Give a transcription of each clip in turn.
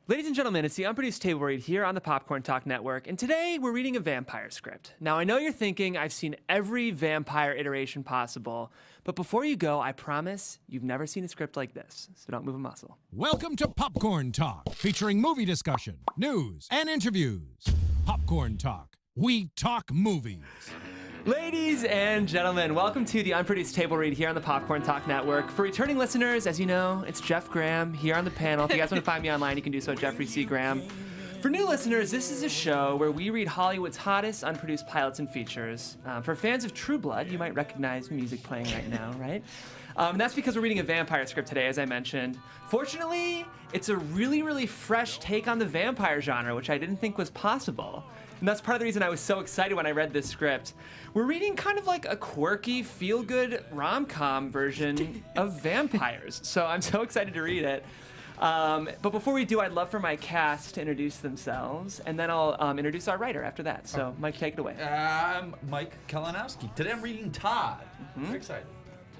Ladies and gentlemen, it's the Unproduced Table Read here on the Popcorn Talk Network, and today we're reading a vampire script. Now, I know you're thinking I've seen every vampire iteration possible, but before you go, I promise you've never seen a script like this, so don't move a muscle. Welcome to Popcorn Talk, featuring movie discussion, news, and interviews. Popcorn Talk. We talk movies. Ladies and gentlemen, welcome to the Unproduced Table Read here on the Popcorn Talk Network. For returning listeners, as you know, it's Jeff Graham here on the panel. If you guys want to find me online, you can do so at Jeffrey C. Graham. For new listeners, this is a show where we read Hollywood's hottest unproduced pilots and features. For fans of True Blood, you might recognize music playing right now, right? That's because we're reading a vampire script today, as I mentioned. Fortunately, it's a really, really fresh take on the vampire genre, which I didn't think was possible. And that's part of the reason I was so excited when I read this script. We're reading kind of like a quirky, feel-good rom-com version of vampires. So I'm so excited to read it. But before we do, I'd love for my cast to introduce themselves, and then I'll introduce our writer after that. So, Mike, take it away. I'm Mike Kalinowski. Today I'm reading Todd. Very excited.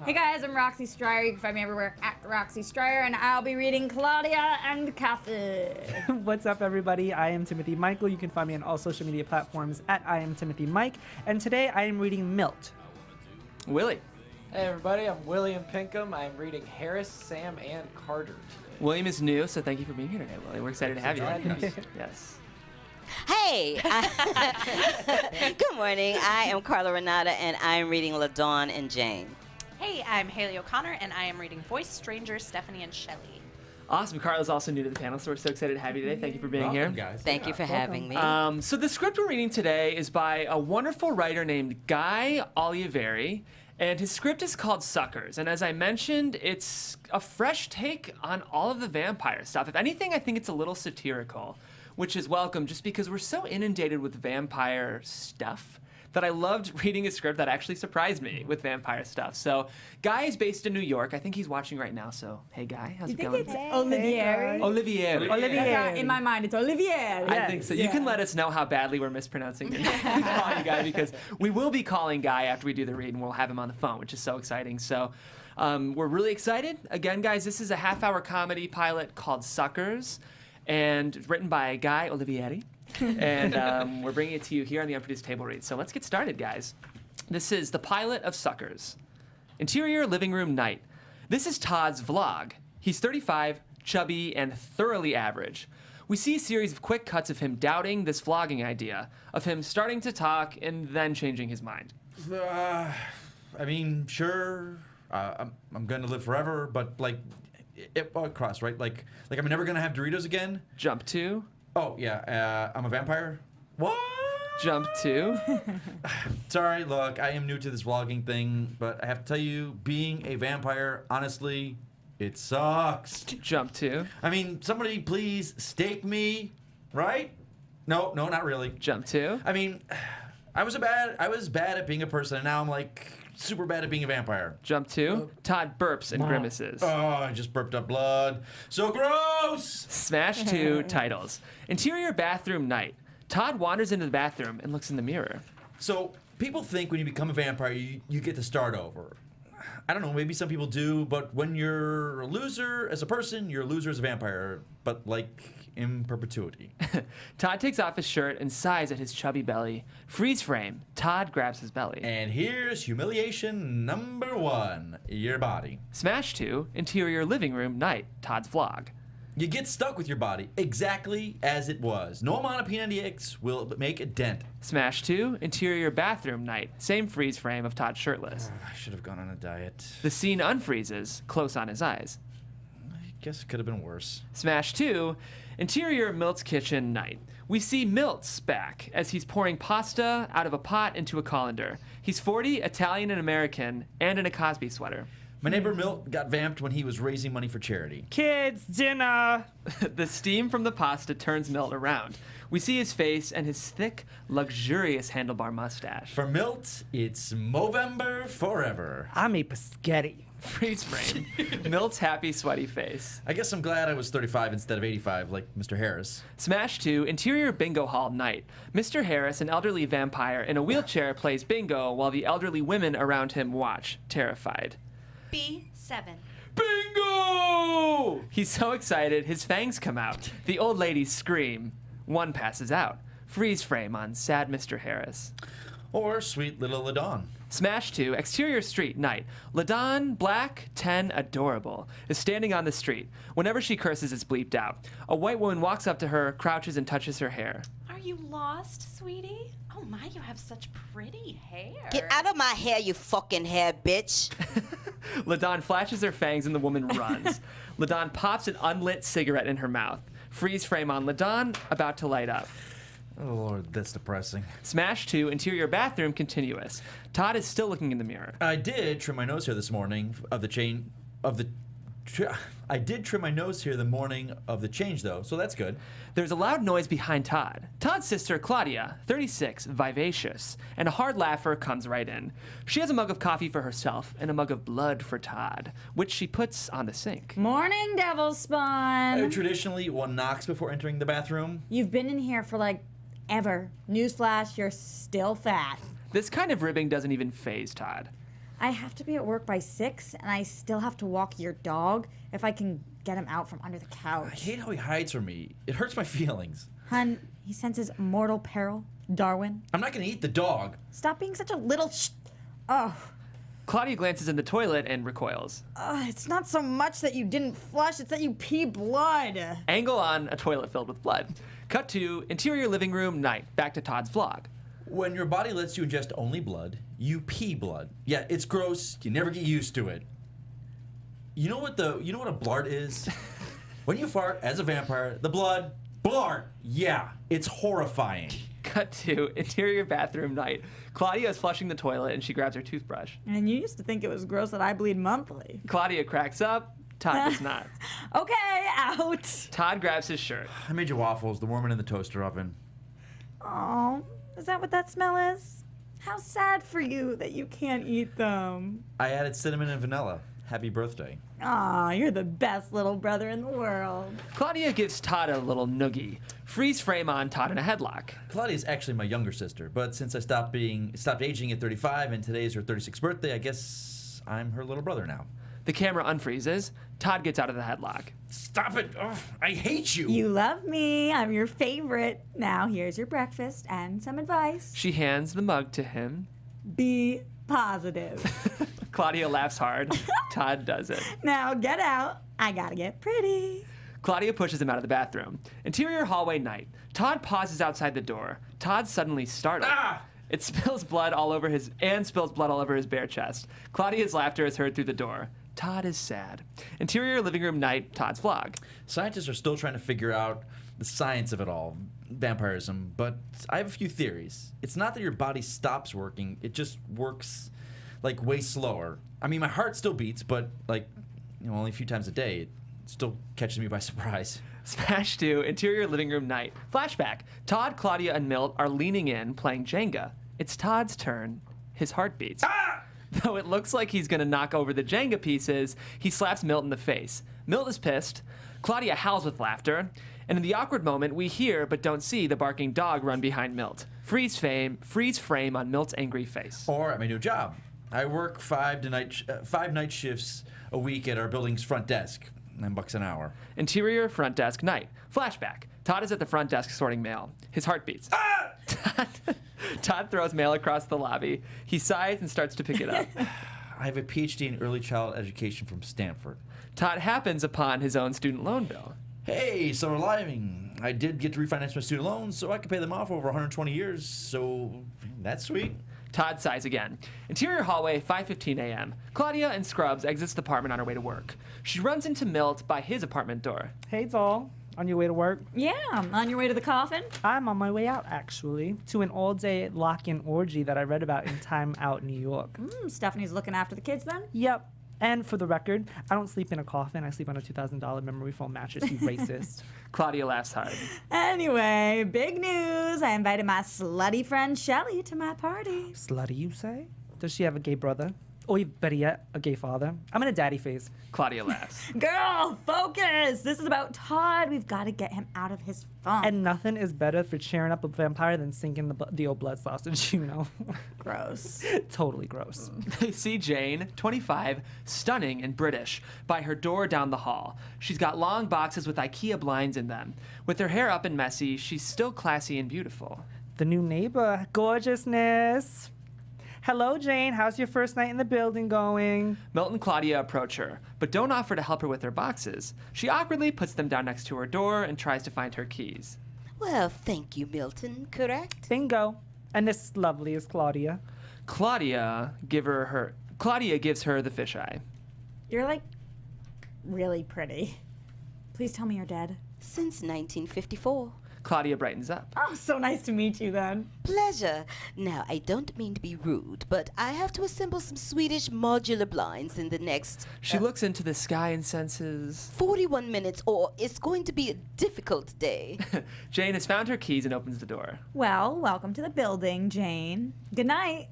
Hey guys, I'm Roxy Stryer. You can find me everywhere at Roxy Stryer, and I'll be reading Claudia and Kathy. What's up, everybody? I am Timothy Michael. You can find me on all social media platforms at I am Timothy Mike. And today I am reading Milt. Willie. Hey everybody, I'm William Pinkham. I'm reading Harris, Sam, and Carter today. William is new, so thank you for being here today, Willie. We're excited to have you. Yes. Hey! Good morning. I am Carla Renata, and I am reading LaDawn and Jane. Hey, I'm Haley O'Connor, and I am reading Voice Strangers, Stephanie and Shelley. Awesome. Carla's also new to the panel, so we're so excited to have you today. Thank you for being here. Guys. Thank you for having me. So the script we're reading today is by a wonderful writer named Guy Olivieri, and his script is called Suckers. And as I mentioned, it's a fresh take on all of the vampire stuff. If anything, I think it's a little satirical, which is welcome just because we're so inundated with vampire stuff that I loved reading a script that actually surprised me with vampire stuff. So, Guy is based in New York. I think he's watching right now. So, hey, Guy, how's it going? It's Olivieri. Olivieri. That's in my mind, it's Olivieri. I think so. You can let us know how badly we're mispronouncing your name, calling you Guy, because we will be calling Guy after we do the read, and we'll have him on the phone, which is so exciting. So, we're really excited. Again, guys, this is a half-hour comedy pilot called Suckers, and written by Guy Olivieri. And we're bringing it to you here on the Unproduced Table Read. So let's get started, guys. This is the pilot of Suckers. Interior living room night. This is Todd's vlog. He's 35, chubby, and thoroughly average. We see a series of quick cuts of him doubting this vlogging idea, of him starting to talk and then changing his mind. I mean, sure, I'm gonna live forever, but like, cross, right? Like I'm never gonna have Doritos again. Jump to. Oh yeah, I'm a vampire. What? Jump to. Sorry, look, I am new to this vlogging thing, but I have to tell you, being a vampire, honestly, it sucks. Jump to. I mean, somebody please stake me, right? No, not really. Jump to. I mean, I was bad at being a person, and now I'm like super bad at being a vampire. Jump to. Todd burps and grimaces. Oh, I just burped up blood. So gross! Smash to titles. Interior bathroom night. Todd wanders into the bathroom and looks in the mirror. So people think when you become a vampire, you get to start over. I don't know, maybe some people do, but when you're a loser as a person, you're a loser as a vampire, but like in perpetuity. Todd takes off his shirt and sighs at his chubby belly. Freeze frame. Todd grabs his belly. And here's humiliation number 1, your body. Smash to interior living room night. Todd's vlog. You get stuck with your body exactly as it was. No amount of P90X will make a dent. Smash to interior bathroom night. Same freeze frame of Todd shirtless. I should have gone on a diet. The scene unfreezes, close on his eyes. I guess it could have been worse. Smash to interior Milt's kitchen night. We see Milt's back as he's pouring pasta out of a pot into a colander. He's 40, Italian and American, and in a Cosby sweater. My neighbor Milt got vamped when he was raising money for charity. Kids, dinner! The steam from the pasta turns Milt around. We see his face and his thick, luxurious handlebar mustache. For Milt, it's Movember forever. I'm a Paschetti. Freeze frame. Milt's happy, sweaty face. I guess I'm glad I was 35 instead of 85, like Mr. Harris. Smash to interior bingo hall night. Mr. Harris, an elderly vampire in a wheelchair, plays bingo while the elderly women around him watch, terrified. B7. Bingo! He's so excited, his fangs come out. The old ladies scream. One passes out. Freeze frame on sad Mr. Harris. Or sweet little Ladon. Smash 2, exterior street, night. Ladon, black, 10, adorable, is standing on the street. Whenever she curses, it's bleeped out. A white woman walks up to her, crouches, and touches her hair. Are you lost, sweetie? Oh my, you have such pretty hair. Get out of my hair, you fucking hair, bitch. Ladon flashes her fangs and the woman runs. Ladon pops an unlit cigarette in her mouth. Freeze frame on Ladon, about to light up. Oh, Lord, that's depressing. Smash 2, interior bathroom, continuous. Todd is still looking in the mirror. I did trim my nose hair this morning I did trim my nose here the morning of the change, though, so that's good. There's a loud noise behind Todd. Todd's sister, Claudia, 36, vivacious, and a hard laugher comes right in. She has a mug of coffee for herself and a mug of blood for Todd, which she puts on the sink. Morning, devil spawn. Traditionally, one knocks before entering the bathroom. You've been in here for like ever. Newsflash, you're still fat. This kind of ribbing doesn't even faze Todd. I have to be at work by 6, and I still have to walk your dog if I can get him out from under the I couch. hate how he hides from me. It hurts my feelings. Hun, he senses mortal peril. Darwin, I'm not gonna eat the dog. stop being such a little Oh, Claudia glances in the toilet and recoils. it's not so much that you didn't flush, it's that you pee blood. Angle on a toilet filled with blood. Cut to interior living room, night. Back to Todd's vlog. When your body lets you ingest only blood, you pee blood. Yeah, it's gross. You never get used to it. You know what a blart is? When you fart as a vampire, the blood, blart. Yeah, it's horrifying. Cut to interior bathroom, night. Claudia is flushing the toilet and she grabs her toothbrush. And you used to think it was gross that I bleed monthly. Claudia cracks up. Todd does not. Okay, out. Todd grabs his shirt. I made you waffles, the warming in the toaster oven. Oh, is that what that smell is? How sad for you that you can't eat them. I added cinnamon and vanilla. Happy birthday. Aw, you're the best little brother in the world. Claudia gives Todd a little noogie. Freeze frame on Todd in a headlock. Claudia's actually my younger sister, but since I stopped aging at 35 and today is her 36th birthday, I guess I'm her little brother now. The camera unfreezes. Todd gets out of the headlock. Stop it! Ugh, I hate you! You love me. I'm your favorite. Now here's your breakfast and some advice. She hands the mug to him. Be positive. Claudia laughs hard. Todd does it. Now get out. I gotta get pretty. Claudia pushes him out of the bathroom. Interior hallway, night. Todd pauses outside the door. Todd suddenly startled. Ah! It spills blood all over his bare chest. Claudia's laughter is heard through the door. Todd is sad. Interior living room, night. Todd's vlog. Scientists are still trying to figure out the science of it all, vampirism, but I have a few theories. It's not that your body stops working, it just works like way slower. I mean, my heart still beats, but like, only a few times a day. It still catches me by surprise. Smash 2, interior living room, night. Flashback. Todd, Claudia, and Milt are leaning in, playing Jenga. It's Todd's turn. His heart beats. Ah! Though it looks like he's going to knock over the Jenga pieces, he slaps Milt in the face. Milt is pissed. Claudia howls with laughter. And in the awkward moment, we hear but don't see the barking dog run behind Milt. Freeze frame on Milt's angry face. Or at my new job. I work 5 night shifts a week at our building's front desk. $9 an hour. Interior front desk, night. Flashback. Todd is at the front desk sorting mail. His heart beats. Ah! Todd throws mail across the lobby. He sighs and starts to pick it up. I have a PhD in early child education from Stanford. Todd happens upon his own student loan bill. Hey, summer living. I did get to refinance my student loans, so I could pay them off over 120 years, so that's sweet. Todd sighs again. Interior hallway, 5:15 a.m. Claudia and Scrubs exits the apartment on her way to work. She runs into Milt by his apartment door. Hey, doll. On your way to work? Yeah, on your way to the coffin? I'm on my way out, actually, to an all-day lock-in orgy that I read about in Time Out New York. Stephanie's looking after the kids then? Yep. And for the record, I don't sleep in a coffin. I sleep on a $2,000 memory foam mattress, you racist. Claudia laughs hard. Anyway, big news. I invited my slutty friend Shelly to my party. Slutty, you say? Does she have a gay brother? Or better yet, a gay father. I'm in a daddy phase. Claudia laughs. Girl, focus! This is about Todd. We've got to get him out of his funk. And nothing is better for cheering up a vampire than sinking the old blood sausage, you know? Gross. Totally gross. They see Jane, 25, stunning and British, by her door down the hall. She's got long boxes with IKEA blinds in them. With her hair up and messy, she's still classy and beautiful. The new neighbor, gorgeousness. Hello, Jane. How's your first night in the building going? Milt and Claudia approach her, but don't offer to help her with her boxes. She awkwardly puts them down next to her door and tries to find her keys. Well, thank you, Milton, correct? Bingo. And this lovely is Claudia. Claudia gives her the fisheye. You're like really pretty. Please tell me you're dead. Since 1954. Claudia brightens up. Oh, so nice to meet you then. Pleasure. Now, I don't mean to be rude, but I have to assemble some Swedish modular blinds in the next... She looks into the sky and senses... 41 minutes, or it's going to be a difficult day. Jane has found her keys and opens the door. Well, welcome to the building, Jane. Good night.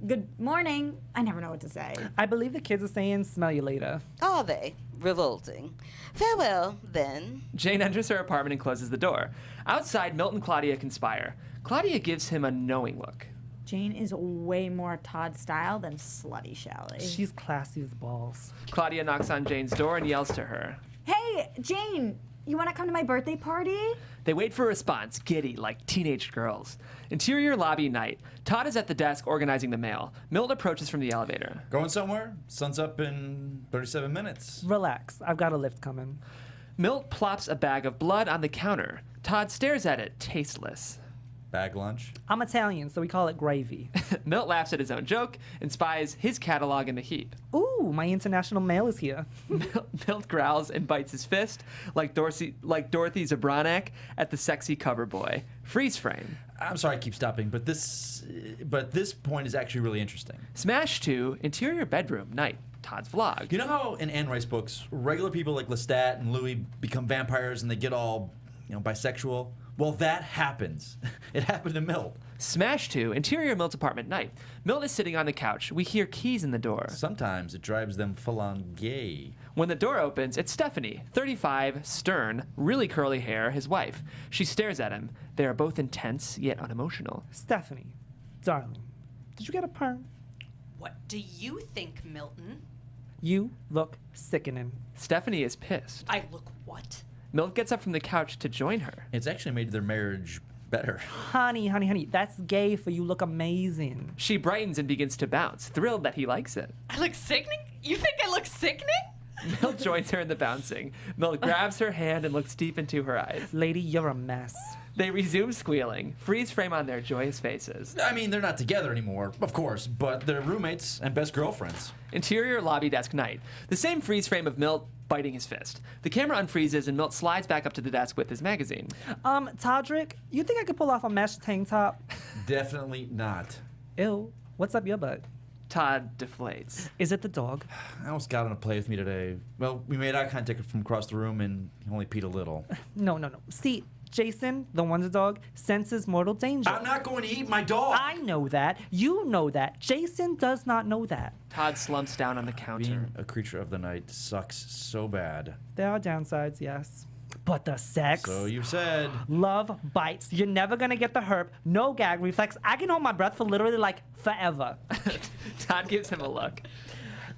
Good morning. I never know what to say. I believe the kids are saying smell you later. Are they? Revolting. Farewell, then. Jane enters her apartment and closes the door. Outside, Milt and Claudia conspire. Claudia gives him a knowing look. Jane is way more Todd style than slutty Shelley. She's classy as balls. Claudia knocks on Jane's door and yells to her. Hey, Jane, you want to come to my birthday party? They wait for a response, giddy like teenage girls. Interior lobby night. Todd is at the desk organizing the mail. Milt approaches from the elevator. Going somewhere? Sun's up in 37 minutes. Relax. I've got a lift coming. Milt plops a bag of blood on the counter. Todd stares at it, tasteless. Bag lunch? I'm Italian, so we call it gravy. Milt laughs at his own joke and spies his catalog in the heap. Ooh, my international mail is here. Milt growls and bites his fist like Dorothy Zabranek at the sexy cover boy. Freeze frame. I'm sorry I keep stopping, but this point is actually really interesting. Smash 2, interior bedroom, night. Todd's vlog. You know how in Anne Rice books, regular people like Lestat and Louis become vampires and they get all, bisexual? Well, that happens. It happened to Milt. Smash 2, interior Milt's apartment, night. Milt is sitting on the couch. We hear keys in the door. Sometimes it drives them full-on gay. When the door opens, it's Stephanie, 35, stern, really curly hair, his wife. She stares at him. They are both intense, yet unemotional. Stephanie, darling, did you get a perm? What do you think, Milton? You look sickening. Stephanie is pissed. I look what? Milt gets up from the couch to join her. It's actually made their marriage better. Honey, that's gay for you look amazing. She brightens and begins to bounce, thrilled that he likes it. I look sickening? You think I look sickening? Milt joins her in the bouncing. Milt grabs her hand and looks deep into her eyes. Lady, you're a mess. They resume squealing, freeze frame on their joyous faces. I mean, they're not together anymore, of course, but they're roommates and best girlfriends. Interior lobby desk night. The same freeze frame of Milt biting his fist. The camera unfreezes and Milt slides back up to the desk with his magazine. Todrick, you think I could pull off a mesh tank top? Definitely not. Ew, what's up your butt? Todd deflates. Is it the dog? I almost got him to play with me today. Well, we made eye contact from across the room and he only peed a little. No. See, Jason, the Wonder Dog, senses mortal danger. I'm not going to eat my dog! I know that. You know that. Jason does not know that. Todd slumps down on the counter. Being a creature of the night sucks so bad. There are downsides, yes. But the sex. So you said. Love bites. You're never gonna get the herp. No gag reflex. I can hold my breath for literally like forever. Todd gives him a look.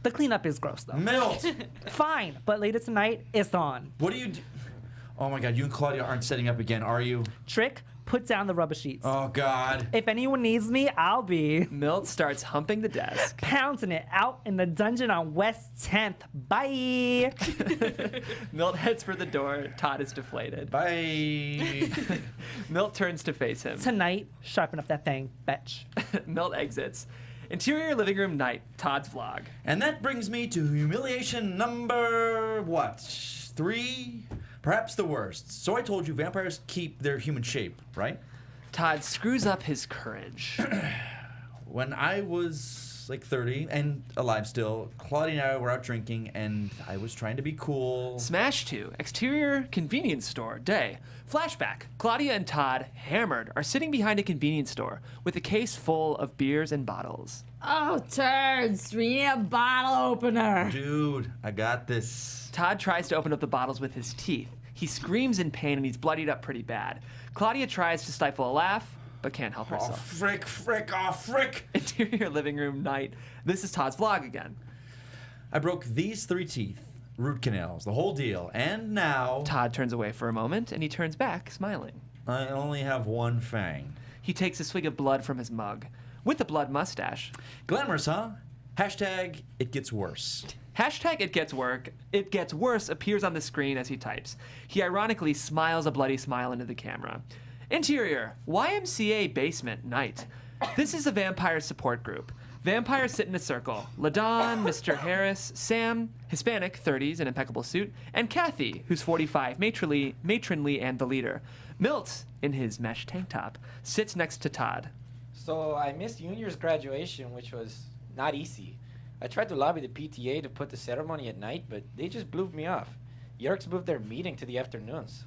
The cleanup is gross though. Milt! Fine, but later tonight, it's on. What do you do? Oh my god, you and Claudia aren't setting up again, are you? Trick, put down the rubber sheets. Oh god. If anyone needs me, I'll be. Milt starts humping the desk. Pouncing it out in the dungeon on West 10th. Bye. Milt heads for the door. Todd is deflated. Bye. Milt turns to face him. Tonight, sharpen up that thing, bitch. Milt exits. Interior living room night. Todd's vlog. And that brings me to humiliation number, 3? Perhaps the worst. So I told you vampires keep their human shape, right? Todd screws up his courage. When I was was like 30 and alive still. Claudia and I were out drinking, and I was trying to be cool. Smash 2, exterior convenience store, day. Flashback, Claudia and Todd, hammered, are sitting behind a convenience store with a case full of beers and bottles. Oh, turds. We need a bottle opener. Dude, I got this. Todd tries to open up the bottles with his teeth. He screams in pain and he's bloodied up pretty bad. Claudia tries to stifle a laugh, but can't help Oh, herself. frick. Interior living room night. This is Todd's vlog again. I broke these 3 teeth. Root canals, the whole deal. And now Todd turns away for a moment and he turns back, smiling. I only have 1 fang. He takes a swig of blood from his mug. With a blood mustache. Glamorous, huh? Hashtag it gets worse. Hashtag it gets worse appears on the screen as he types. He ironically smiles a bloody smile into the camera. Interior, YMCA basement night. This is a vampire support group. Vampires sit in a circle. LaDawn, Mr. Harris, Sam, Hispanic, 30s, in impeccable suit, and Kathy, who's 45, matronly and the leader. Milt, in his mesh tank top, sits next to Todd. So I missed Junior's graduation, which was not easy. I tried to lobby the PTA to put the ceremony at night, but they just blew me off. Yerks moved their meeting to the afternoons.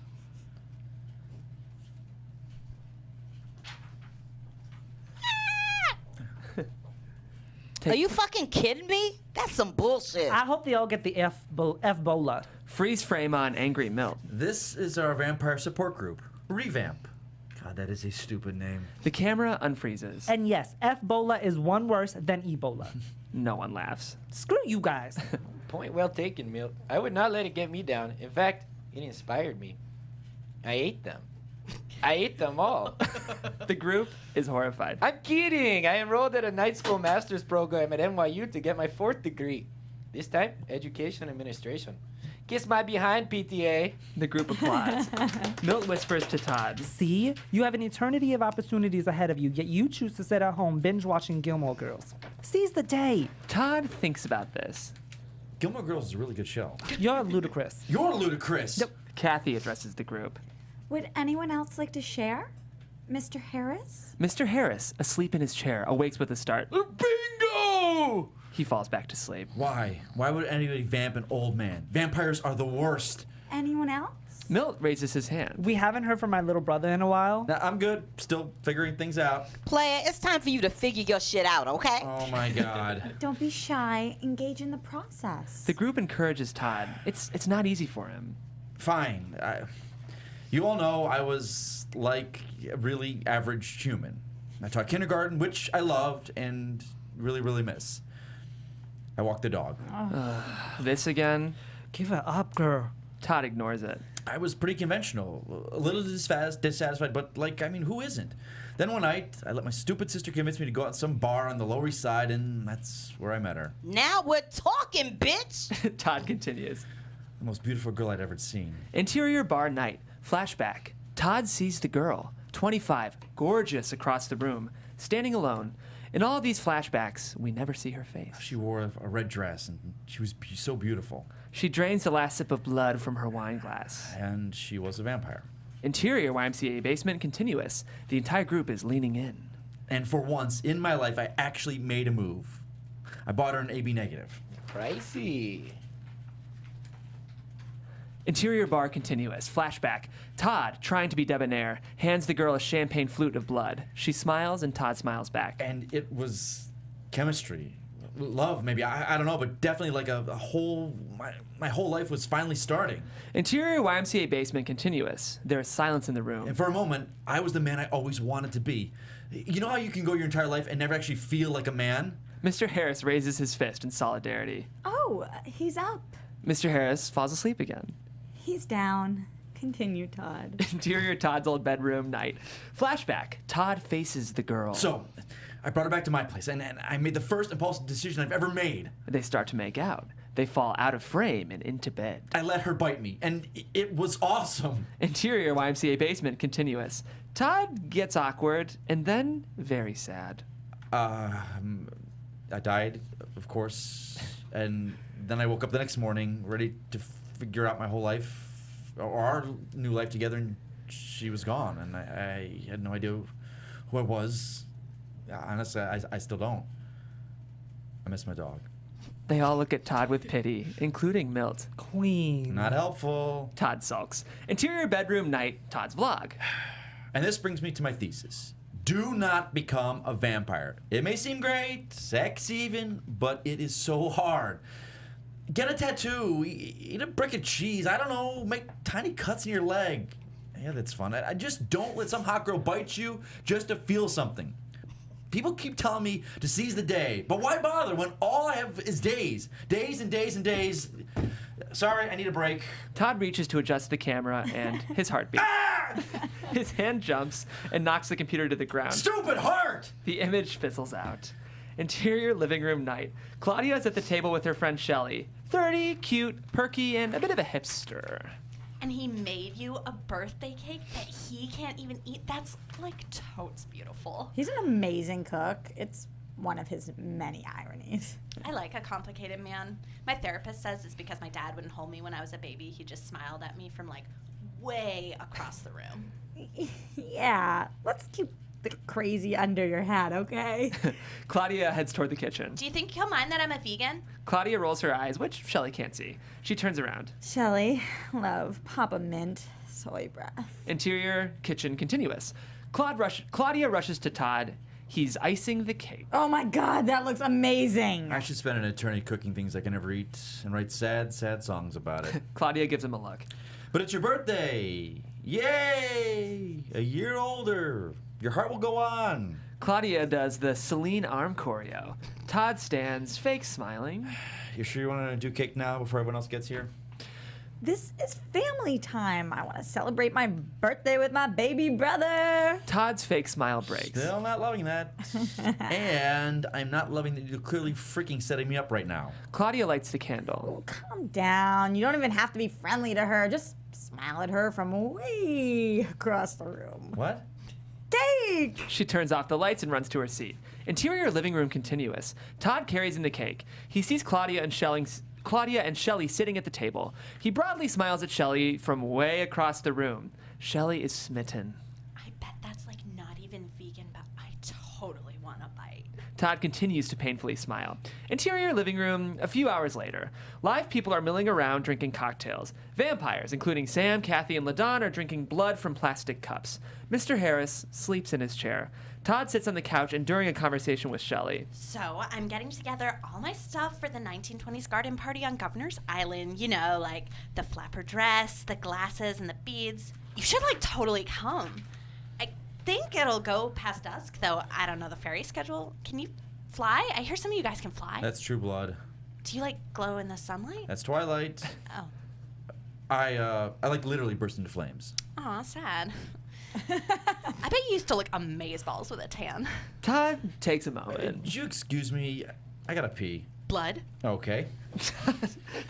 Are you fucking kidding me? That's some bullshit. I hope they all get the F-bola. Freeze frame on angry Milt. This is our vampire support group. Revamp. God, that is a stupid name. The camera unfreezes. And yes, F-bola is one worse than Ebola. No one laughs. Screw you guys. Point well taken, Milt. I would not let it get me down. In fact, it inspired me. I ate them. I ate them all. The group is horrified. I'm kidding. I enrolled at a night school master's program at NYU to get my 4th degree. This time, education administration. Kiss my behind, PTA. The group applauds. Milt whispers to Todd. See? You have an eternity of opportunities ahead of you, yet you choose to sit at home binge-watching Gilmore Girls. Seize the day. Todd thinks about this. Gilmore Girls is a really good show. You're ludicrous. You're ludicrous. Yep. Kathy addresses the group. Would anyone else like to share? Mr. Harris? Mr. Harris, asleep in his chair, awakes with a start. Bingo! He falls back to sleep. Why? Why would anybody vamp an old man? Vampires are the worst. Anyone else? Milt raises his hand. We haven't heard from my little brother in a while. Nah, I'm good. Still figuring things out. Player, it's time for you to figure your shit out, okay? Oh my god. Don't be shy. Engage in the process. The group encourages Todd. It's not easy for him. Fine. You all know I was like a really average human. I taught kindergarten, which I loved and really, really miss. I walked the dog. This again? Give it up, girl. Todd ignores it. I was pretty conventional, a little dissatisfied, but like, I mean, who isn't? Then one night, I let my stupid sister convince me to go out to some bar on the Lower East Side, and that's where I met her. Now we're talking, bitch. Todd continues. The most beautiful girl I'd ever seen. Interior bar night. Flashback. Todd sees the girl, 25, gorgeous across the room, standing alone. In all of these flashbacks, we never see her face. She wore a red dress, and she was so beautiful. She drains the last sip of blood from her wine glass. And she was a vampire. Interior YMCA basement continuous. The entire group is leaning in. And for once in my life, I actually made a move. I bought her an AB negative. Pricey. Interior bar continuous. Flashback. Todd, trying to be debonair, hands the girl a champagne flute of blood. She smiles and Todd smiles back. And it was chemistry. Love, maybe. I don't know, but definitely like a whole... My whole life was finally starting. Interior YMCA basement continuous. There is silence in the room. And for a moment, I was the man I always wanted to be. You know how you can go your entire life and never actually feel like a man? Mr. Harris raises his fist in solidarity. Oh, he's up. Mr. Harris falls asleep again. He's down. Continue, Todd. Interior Todd's old bedroom night. Flashback. Todd faces the girl. So, I brought her back to my place, and I made the first impulsive decision I've ever made. They start to make out. They fall out of frame and into bed. I let her bite me, and it was awesome. Interior YMCA basement continuous. Todd gets awkward and then very sad. I died, of course, and then I woke up the next morning ready to figure out my whole life, or our new life together, and she was gone, and I had no idea who I was. Honestly, I still don't. miss my dog. They all look at Todd with pity, including Milt. Queen. Not helpful. Todd sulks. Interior bedroom night, Todd's vlog. And this brings me to my thesis. Do not become a vampire. It may seem great, sex even, but it is so hard. Get a tattoo, eat a brick of cheese, I don't know, make tiny cuts in your leg. Yeah, that's fun. I just don't let some hot girl bite you just to feel something. People keep telling me to seize the day, but why bother when all I have is days? Days and days and days. Sorry, I need a break. Todd reaches to adjust the camera and his heart beats. His hand jumps and knocks the computer to the ground. Stupid heart! The image fizzles out. Interior living room night. Claudia is at the table with her friend Shelly. 30, cute, perky, and a bit of a hipster. And he made you a birthday cake that he can't even eat. That's like totes beautiful. He's an amazing cook. It's one of his many ironies. I like a complicated man. My therapist says it's because my dad wouldn't hold me when I was a baby. He just smiled at me from like way across the room. Yeah, let's keep the crazy under your hat, okay? Claudia heads toward the kitchen. Do you think he'll mind that I'm a vegan? Claudia rolls her eyes, which Shelly can't see. She turns around. Shelly, love, Papa Mint, soy breath. Interior kitchen continuous. Claudia rushes to Todd. He's icing the cake. Oh my God, that looks amazing. I should spend an eternity cooking things I can never eat and write sad, sad songs about it. Claudia gives him a look. But it's your birthday! Yay! A year older. Your heart will go on. Claudia does the Celine arm choreo. Todd stands, fake smiling. You sure you want to do cake now before everyone else gets here? This is family time. I want to celebrate my birthday with my baby brother. Todd's fake smile breaks. Still not loving that. And I'm not loving that you're clearly freaking setting me up right now. Claudia lights the candle. Calm down. You don't even have to be friendly to her. Just smile at her from way across the room. What? Cake! She turns off the lights and runs to her seat. Interior living room continuous. Todd carries in the cake. He sees Claudia and Shelly sitting at the table. He broadly smiles at Shelly from way across the room. Shelly is smitten. I bet that's like not even vegan, but I totally want a bite. Todd continues to painfully smile. Interior living room, a few hours later. Live people are milling around drinking cocktails. Vampires, including Sam, Kathy, and LaDon, are drinking blood from plastic cups. Mr. Harris sleeps in his chair. Todd sits on the couch enduring a conversation with Shelly. So I'm getting together all my stuff for the 1920s garden party on Governor's Island. You know, like the flapper dress, the glasses, and the beads. You should like totally come. I think it'll go past dusk, though I don't know the ferry schedule. Can you fly? I hear some of you guys can fly. That's True Blood. Do you like glow in the sunlight? That's Twilight. Oh. I like literally burst into flames. Aw, sad. I bet you used to look amazeballs with a tan. Todd takes a moment. Would you excuse me? I gotta pee. Blood? Okay.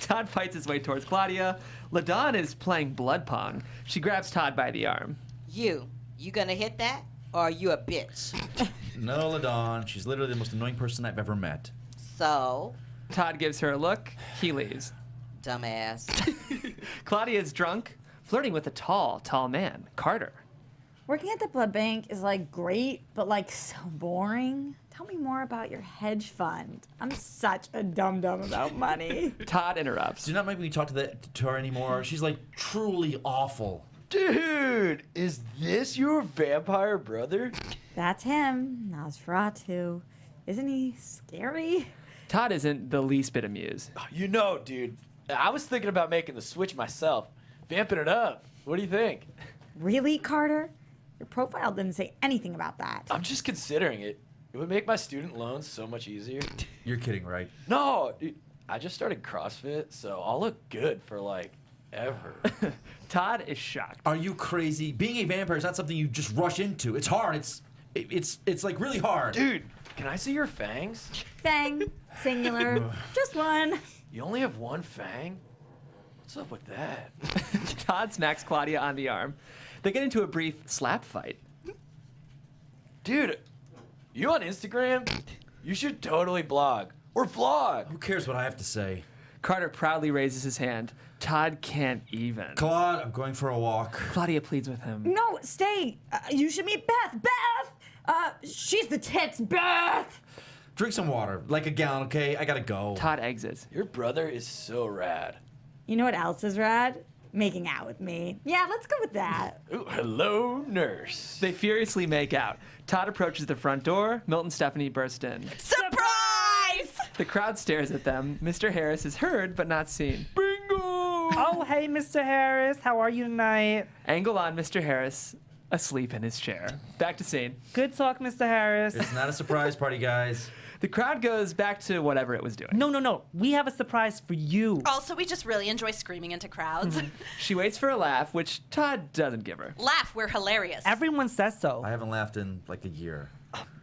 Todd fights his way towards Claudia. LaDon is playing blood pong. She grabs Todd by the arm. You gonna hit that? Or are you a bitch? No, LaDon. She's literally the most annoying person I've ever met. So, Todd gives her a look. He leaves. dumbass. Claudia is drunk, flirting with a tall man, Carter. Working at the blood bank is like great, but like so boring. Tell me more about your hedge fund. I'm such a dum-dum about money. Todd interrupts. Do not make me talk to her anymore. She's like truly awful. Dude, is this your vampire brother? That's him, Nosferatu. Isn't he scary? Todd isn't the least bit amused. You know, dude, I was thinking about making the switch myself. Vamping it up. What do you think? Really, Carter? Your profile didn't say anything about that. I'm just considering it. It would make my student loans so much easier. You're kidding, right? No, dude, I just started CrossFit, so I'll look good for like ever. Todd is shocked. Are you crazy? Being a vampire is not something you just rush into. It's hard. It's like really hard. Dude, can I see your fangs? Fang, singular, just one. You only have one fang? What's up with that? Todd smacks Claudia on the arm. They get into a brief slap fight. Dude, you on Instagram? You should totally blog. Or vlog. Who cares what I have to say? Carter proudly raises his hand. Todd can't even. Claude, I'm going for a walk. Claudia pleads with him. No, stay. You should meet Beth. Beth! She's the tits, Beth! Drink some water, like a gallon, okay? I gotta go. Todd exits. Your brother is so rad. You know what else is rad? Making out with me. Yeah, let's go with that. Ooh, hello, nurse. They furiously make out. Todd approaches the front door. Milt and Stephanie burst in. Surprise! The crowd stares at them. Mr. Harris is heard but not seen. Bingo! Oh, hey, Mr. Harris. How are you tonight? Angle on Mr. Harris, asleep in his chair. Back to scene. Good talk, Mr. Harris. It's not a surprise party, guys. The crowd goes back to whatever it was doing. No. We have a surprise for you. Also, we just really enjoy screaming into crowds. She waits for a laugh, which Todd doesn't give her. Laugh, we're hilarious. Everyone says so. I haven't laughed in like a year.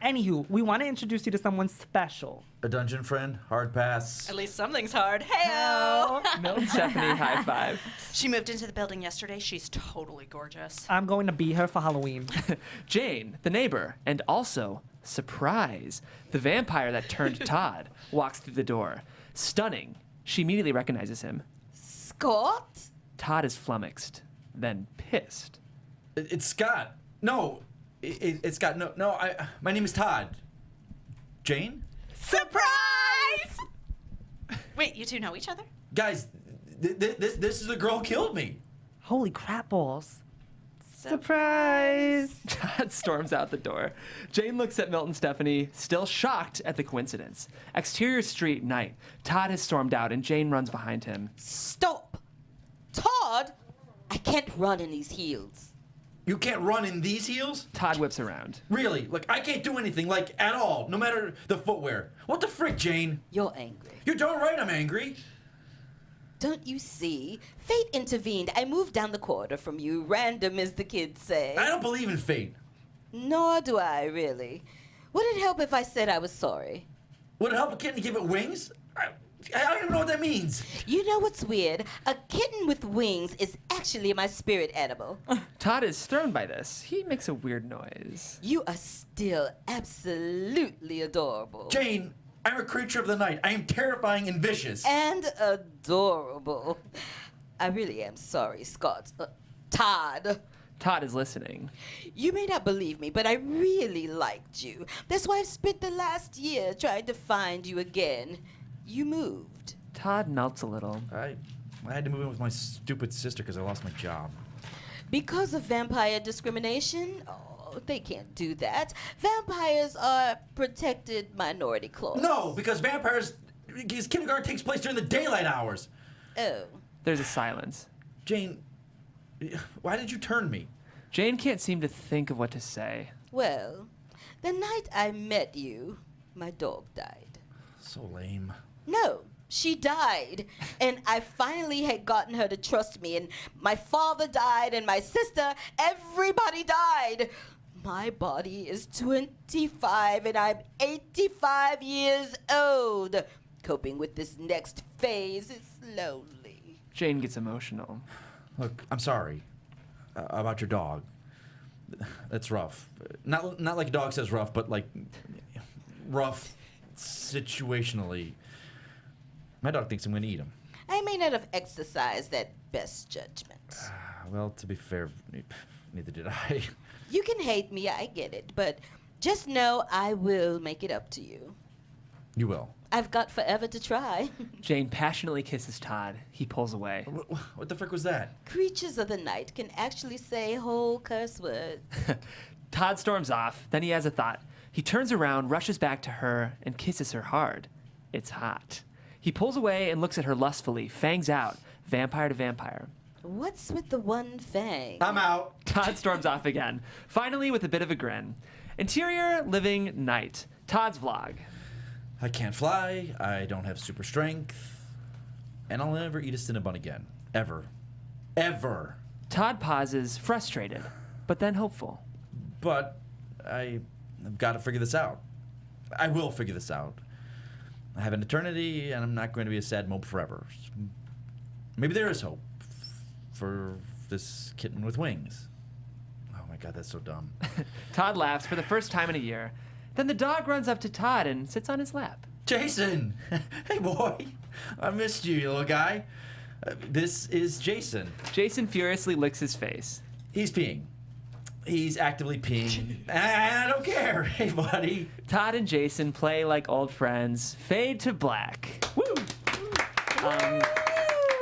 Anywho, we want to introduce you to someone special. A dungeon friend, hard pass. At least something's hard. Hey-o! Milt and Stephanie high five. She moved into the building yesterday. She's totally gorgeous. I'm going to be her for Halloween. Jane, the neighbor, and also, surprise, the vampire that turned Todd, walks through the door. Stunning. She immediately recognizes him. Scott? Todd is flummoxed, then pissed. It's Scott. No, it's Scott. No. My name is Todd. Jane? Surprise! Wait, you two know each other? Guys, this is the girl who killed me. Holy crap balls. Surprise! Todd storms out the door. Jane looks at Milt and Stephanie, still shocked at the coincidence. Exterior street, night. Todd has stormed out, and Jane runs behind him. Stop! Todd! I can't run in these heels. You can't run in these heels? Todd whips around. Really? Look, I can't do anything, like, at all, no matter the footwear. What the frick, Jane? You're angry. You're darn right I'm angry. Don't you see? Fate intervened. I moved down the corridor from you, random as the kids say. I don't believe in fate. Nor do I, really. Would it help if I said I was sorry? Would it help a kitten to give it wings? I don't even know what that means. You know what's weird? A kitten with wings is actually my spirit animal. Todd is thrown by this. He makes a weird noise. You are still absolutely adorable. Jane, I'm a creature of the night. I am terrifying and vicious. And adorable. I really am sorry, Scott. Todd. Todd is listening. You may not believe me, but I really liked you. That's why I've spent the last year trying to find you again. You moved. Todd melts a little. I had to move in with my stupid sister because I lost my job. Because of vampire discrimination? Oh, they can't do that. Vampires are protected minority clause. No, because his kindergarten takes place during the daylight hours. Oh. There's a silence. Jane, why did you turn me? Jane can't seem to think of what to say. Well, the night I met you, my dog died. So lame. No, she died. And I finally had gotten her to trust me. And my father died, and my sister, everybody died. My body is 25, and I'm 85 years old. Coping with this next phase is lonely. Jane gets emotional. Look, I'm sorry about your dog. That's rough. Not like a dog says rough, but like rough situationally. My dog thinks I'm going to eat him. I may not have exercised that best judgment. Well, to be fair, neither did I. You can hate me, I get it, but just know I will make it up to you. You will. I've got forever to try. Jane passionately kisses Todd. He pulls away. What the frick was that? Creatures of the night can actually say whole curse words. Todd storms off. Then he has a thought. He turns around, rushes back to her, and kisses her hard. It's hot. He pulls away and looks at her lustfully, fangs out, vampire to vampire. What's with the one fang? I'm out. Todd storms off again, finally with a bit of a grin. Interior living night. Todd's vlog. I can't fly. I don't have super strength. And I'll never eat a Cinnabon again. Ever. Ever. Todd pauses, frustrated, but then hopeful. But I've got to figure this out. I will figure this out. I have an eternity, and I'm not going to be a sad mope forever. Maybe there is hope for this kitten with wings. Oh my God, that's so dumb. Todd laughs for the first time in a year. Then the dog runs up to Todd and sits on his lap. Jason! Hey, boy. I missed you, you little guy. This is Jason. Jason furiously licks his face. He's peeing. He's actively peeing. And I don't care. Hey, buddy. Todd and Jason play like old friends. Fade to black. Woo!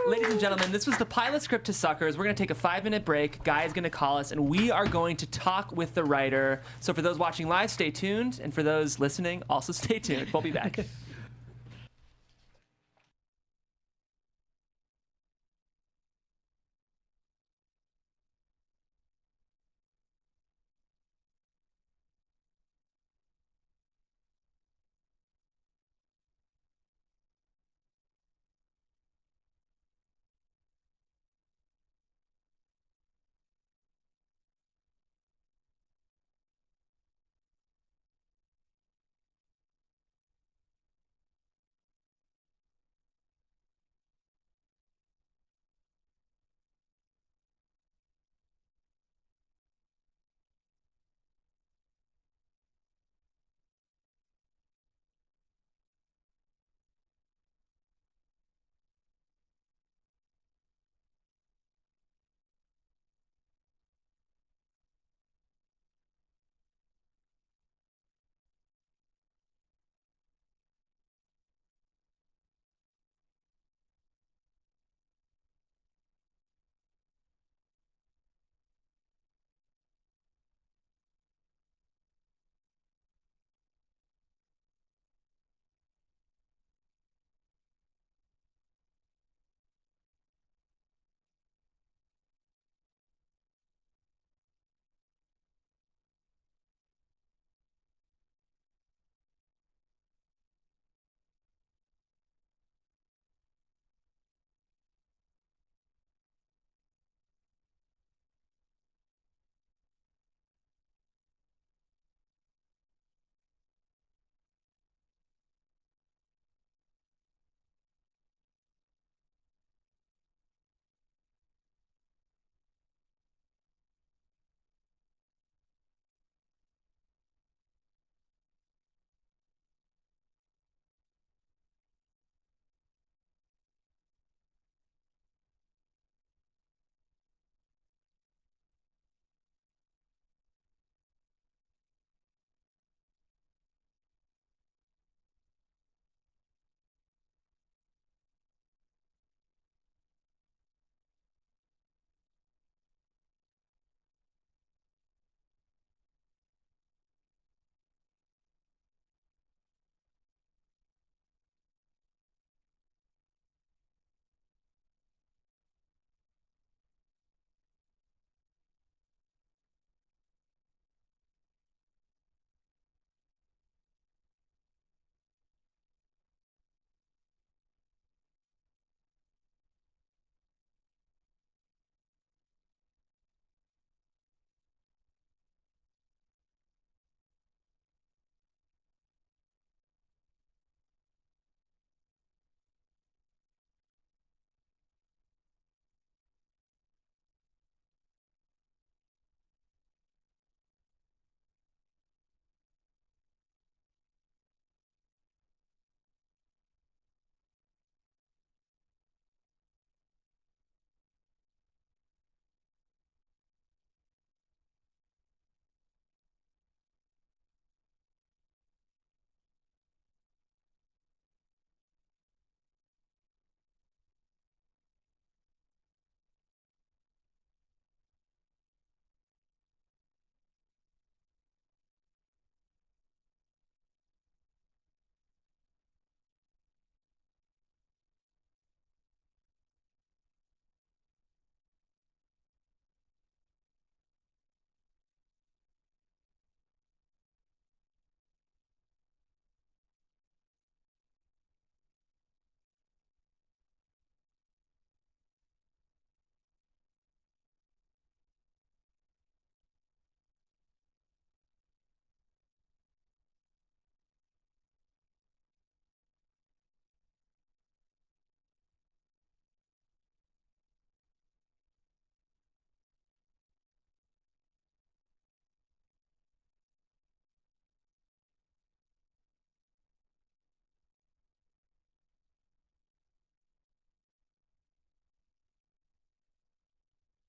Ladies and gentlemen, this was the pilot script to Suckers. We're going to take a 5-minute break. Guy is going to call us, and we are going to talk with the writer. So for those watching live, stay tuned. And for those listening, also stay tuned. We'll be back.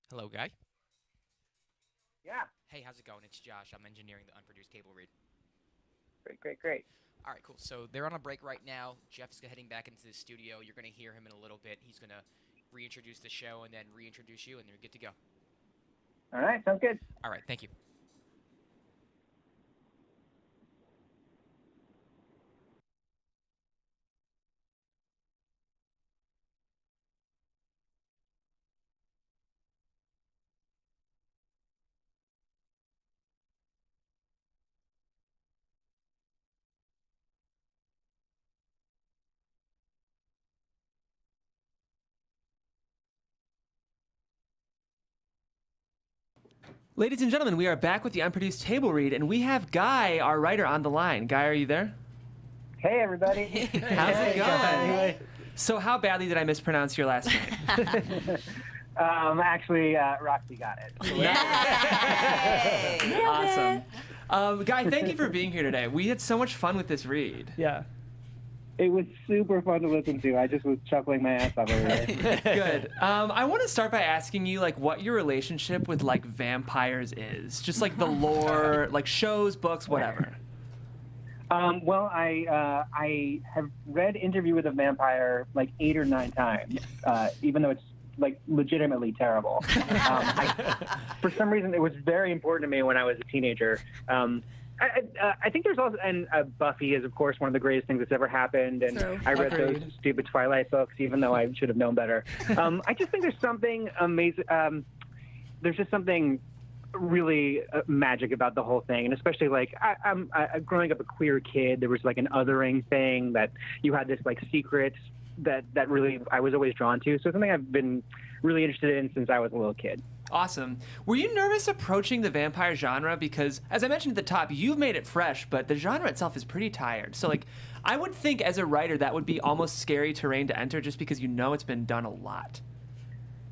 Hello, Guy. Yeah. Hey, how's it going? It's Josh. I'm engineering the Unproduced Table Read. Great. All right, cool. So they're on a break right now. Jeff's heading back into the studio. You're going to hear him in a little bit. He's going to reintroduce the show and then reintroduce you, and you're good to go. All right, sounds good. All right, thank you. Ladies and gentlemen, we are back with the Unproduced Table Read, and we have Guy, our writer, on the line. Guy, are you there? Hey, everybody. How's it going? So how badly did I mispronounce your last name? Actually, Roxy got it. Yay! Awesome. Guy, thank you for being here today. We had so much fun with this read. Yeah. It was super fun to listen to. I just was chuckling my ass off over there. Good. I want to start by asking you, like, what your relationship with, like, vampires is. Just, like, the lore, like, shows, books, whatever. Well, I have read Interview with a Vampire like 8 or 9 times, even though it's like legitimately terrible. For some reason, it was very important to me when I was a teenager. I think there's also, and Buffy is, of course, one of the greatest things that's ever happened. And I read those stupid Twilight books, even though I should have known better. I just think there's something amazing. There's just something really magic about the whole thing. And especially, like, I'm growing up a queer kid. There was, like, an othering thing that you had this, like, secret that really I was always drawn to. So it's something I've been really interested in since I was a little kid. Awesome. Were you nervous approaching the vampire genre? Because, as I mentioned at the top, you've made it fresh, but the genre itself is pretty tired. So, like, I would think as a writer that would be almost scary terrain to enter just because you know it's been done a lot.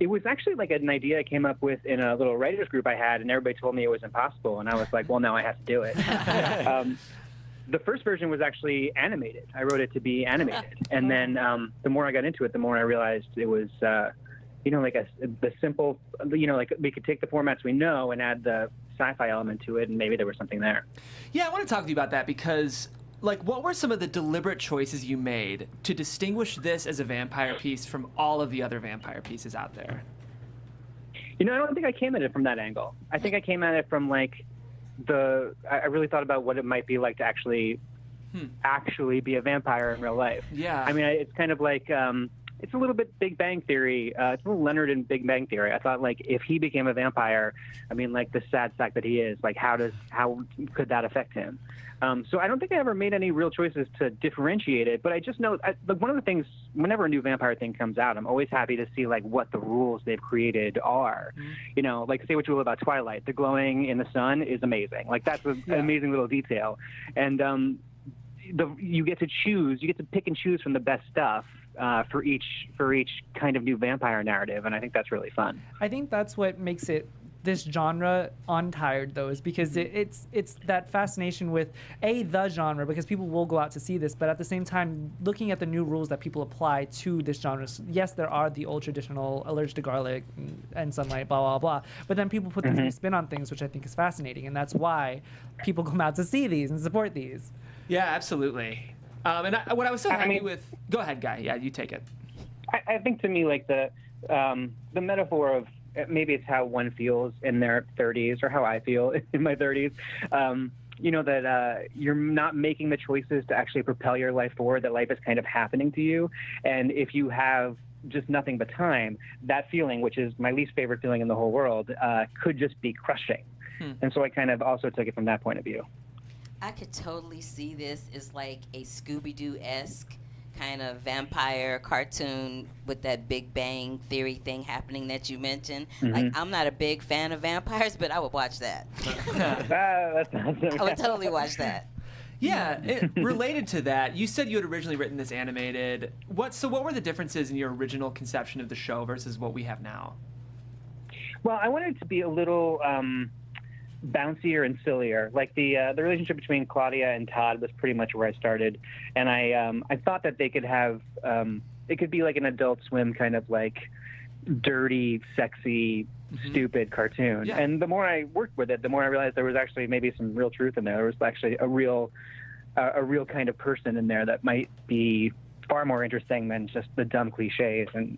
It was actually like an idea I came up with in a little writers group I had, and everybody told me it was impossible. And I was like, well, now I have to do it. The first version was actually animated. I wrote it to be animated. And then the more I got into it, the more I realized it was... like the simple, like we could take the formats we know and add the sci-fi element to it, and maybe there was something there. Yeah, I want to talk to you about that because, like, what were some of the deliberate choices you made to distinguish this as a vampire piece from all of the other vampire pieces out there? I don't think I came at it from that angle. I think I came at it from, like, I really thought about what it might be like to actually be a vampire in real life. Yeah. I mean, it's kind of like... it's a little bit Big Bang Theory. It's a little Leonard in Big Bang Theory. I thought, like, if he became a vampire, I mean, like, the sad sack that he is, like, how could that affect him? So I don't think I ever made any real choices to differentiate it, but I just know, one of the things, whenever a new vampire thing comes out, I'm always happy to see, like, what the rules they've created are. Like, say what you will about Twilight. The glowing in the sun is amazing. Like, that's an amazing little detail. And you get to pick and choose from the best stuff. For each kind of new vampire narrative, and I think that's really fun. I think that's what makes this genre untired, though, is because it's that fascination with the genre, because people will go out to see this, but at the same time looking at the new rules that people apply to this genre. Yes, there are the old traditional allergic to garlic and sunlight, blah blah blah, but then people put this new spin on things, which I think is fascinating, and that's why people come out to see these and support these. Yeah, absolutely. What I was so happy with... Go ahead, Guy. Yeah, you take it. I think to me, like, the metaphor of maybe it's how one feels in their 30s or how I feel in my 30s, that you're not making the choices to actually propel your life forward, that life is kind of happening to you. And if you have just nothing but time, that feeling, which is my least favorite feeling in the whole world, could just be crushing. And so I kind of also took it from that point of view. I could totally see this as like a Scooby-Doo-esque kind of vampire cartoon with that Big Bang Theory thing happening that you mentioned. Like, I'm not a big fan of vampires, but I would watch that. That's awesome. I would totally watch that. Yeah, related to that, you said you had originally written this animated. What were the differences in your original conception of the show versus what we have now? Well, I wanted it to be a little... bouncier and sillier. Like the relationship between Claudia and Todd was pretty much where I started, and I thought that they could have it could be like an Adult Swim kind of like dirty, sexy, stupid cartoon. Yeah. And the more I worked with it, the more I realized there was actually maybe some real truth in there. There was actually a real kind of person in there that might be far more interesting than just the dumb cliches and,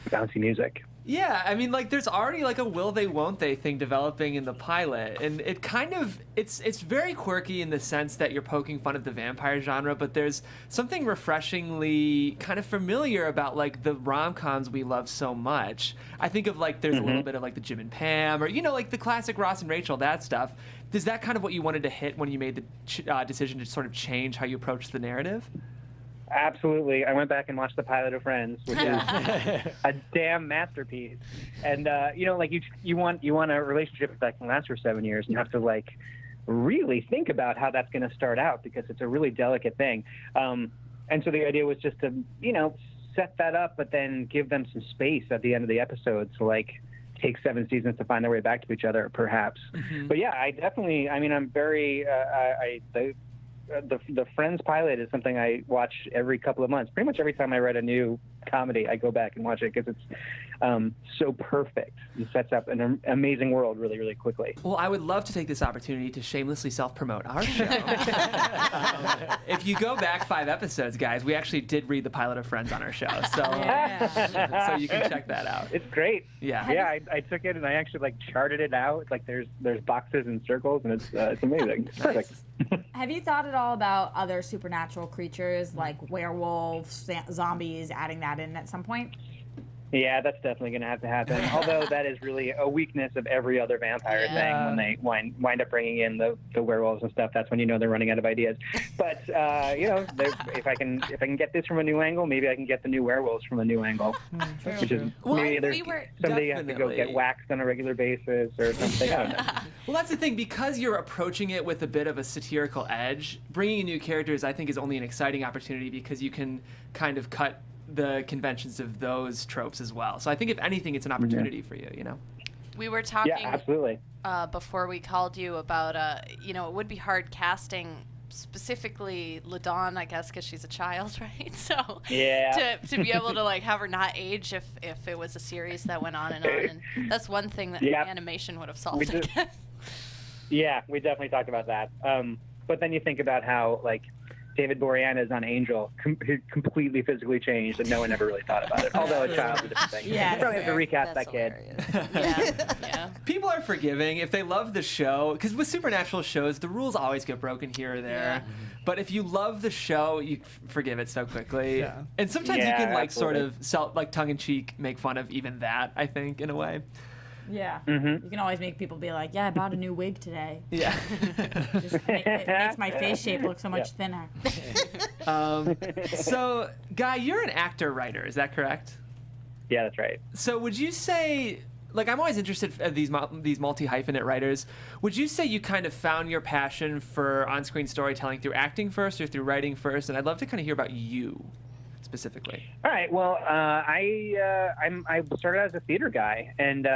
bouncy music. Yeah, I mean, like, there's already, like, a will they, won't they thing developing in the pilot, and it kind of, it's very quirky in the sense that you're poking fun at the vampire genre, but there's something refreshingly kind of familiar about, like, the rom-coms we love so much. I think of, like, there's a little bit of, like, the Jim and Pam, or, like, the classic Ross and Rachel, that stuff. Is that kind of what you wanted to hit when you made the decision to sort of change how you approach the narrative? Absolutely. I went back and watched the pilot of Friends, which is a damn masterpiece. And like you want a relationship that can last for 7 years, and you have to like really think about how that's going to start out because it's a really delicate thing. And so the idea was just to set that up, but then give them some space at the end of the episode to like take 7 seasons to find their way back to each other, perhaps. But yeah, I definitely. I mean, I'm very. The Friends pilot is something I watch every couple of months. Pretty much every time I write a new comedy, I go back and watch it because it's so perfect. It sets up an amazing world really, really quickly. Well, I would love to take this opportunity to shamelessly self-promote our show. If you go back 5 episodes, guys, we actually did read the pilot of Friends on our show, so so you can check that out. It's great. Yeah. Yeah, I took it and I actually like charted it out. Like there's boxes and circles, and it's amazing. It's perfect. Have you thought at all about other supernatural creatures like werewolves, zombies, adding that in at some point? Yeah, that's definitely going to have to happen. Although that is really a weakness of every other vampire thing. When they wind up bringing in the werewolves and stuff, that's when they're running out of ideas. But if I can get this from a new angle, maybe I can get the new werewolves from a new angle. Which is maybe somebody has to go get waxed on a regular basis or something. I don't know. Well, that's the thing, because you're approaching it with a bit of a satirical edge. Bringing in new characters, I think, is only an exciting opportunity because you can kind of cut the conventions of those tropes as well. So I think if anything, it's an opportunity for you, We were talking absolutely. Before we called you about, it would be hard casting specifically LaDawn, I guess, because she's a child, right? So to be able to like have her not age if it was a series that went on, and that's one thing that animation would have solved, I guess. Yeah, we definitely talked about that. But then you think about how like David Boreanaz on Angel completely physically changed, and no one ever really thought about it. Although a child's a different thing. Yeah, you probably have to recast that kid. Yeah. People are forgiving if they love the show, because with supernatural shows, the rules always get broken here or there. Yeah. But if you love the show, you forgive it so quickly. Yeah. And sometimes you can like absolutely. sort of tongue-in-cheek make fun of even that, I think, in a way. Yeah. You can always make people be like, yeah, I bought a new wig today. Yeah. It makes my face shape look so much thinner. So, Guy, you're an actor-writer, is that correct? Yeah, that's right. So would you say, like, I'm always interested in these multi-hyphenate writers. Would you say you kind of found your passion for on-screen storytelling through acting first or through writing first? And I'd love to kind of hear about you specifically. All right. Well, I started as a theater guy, and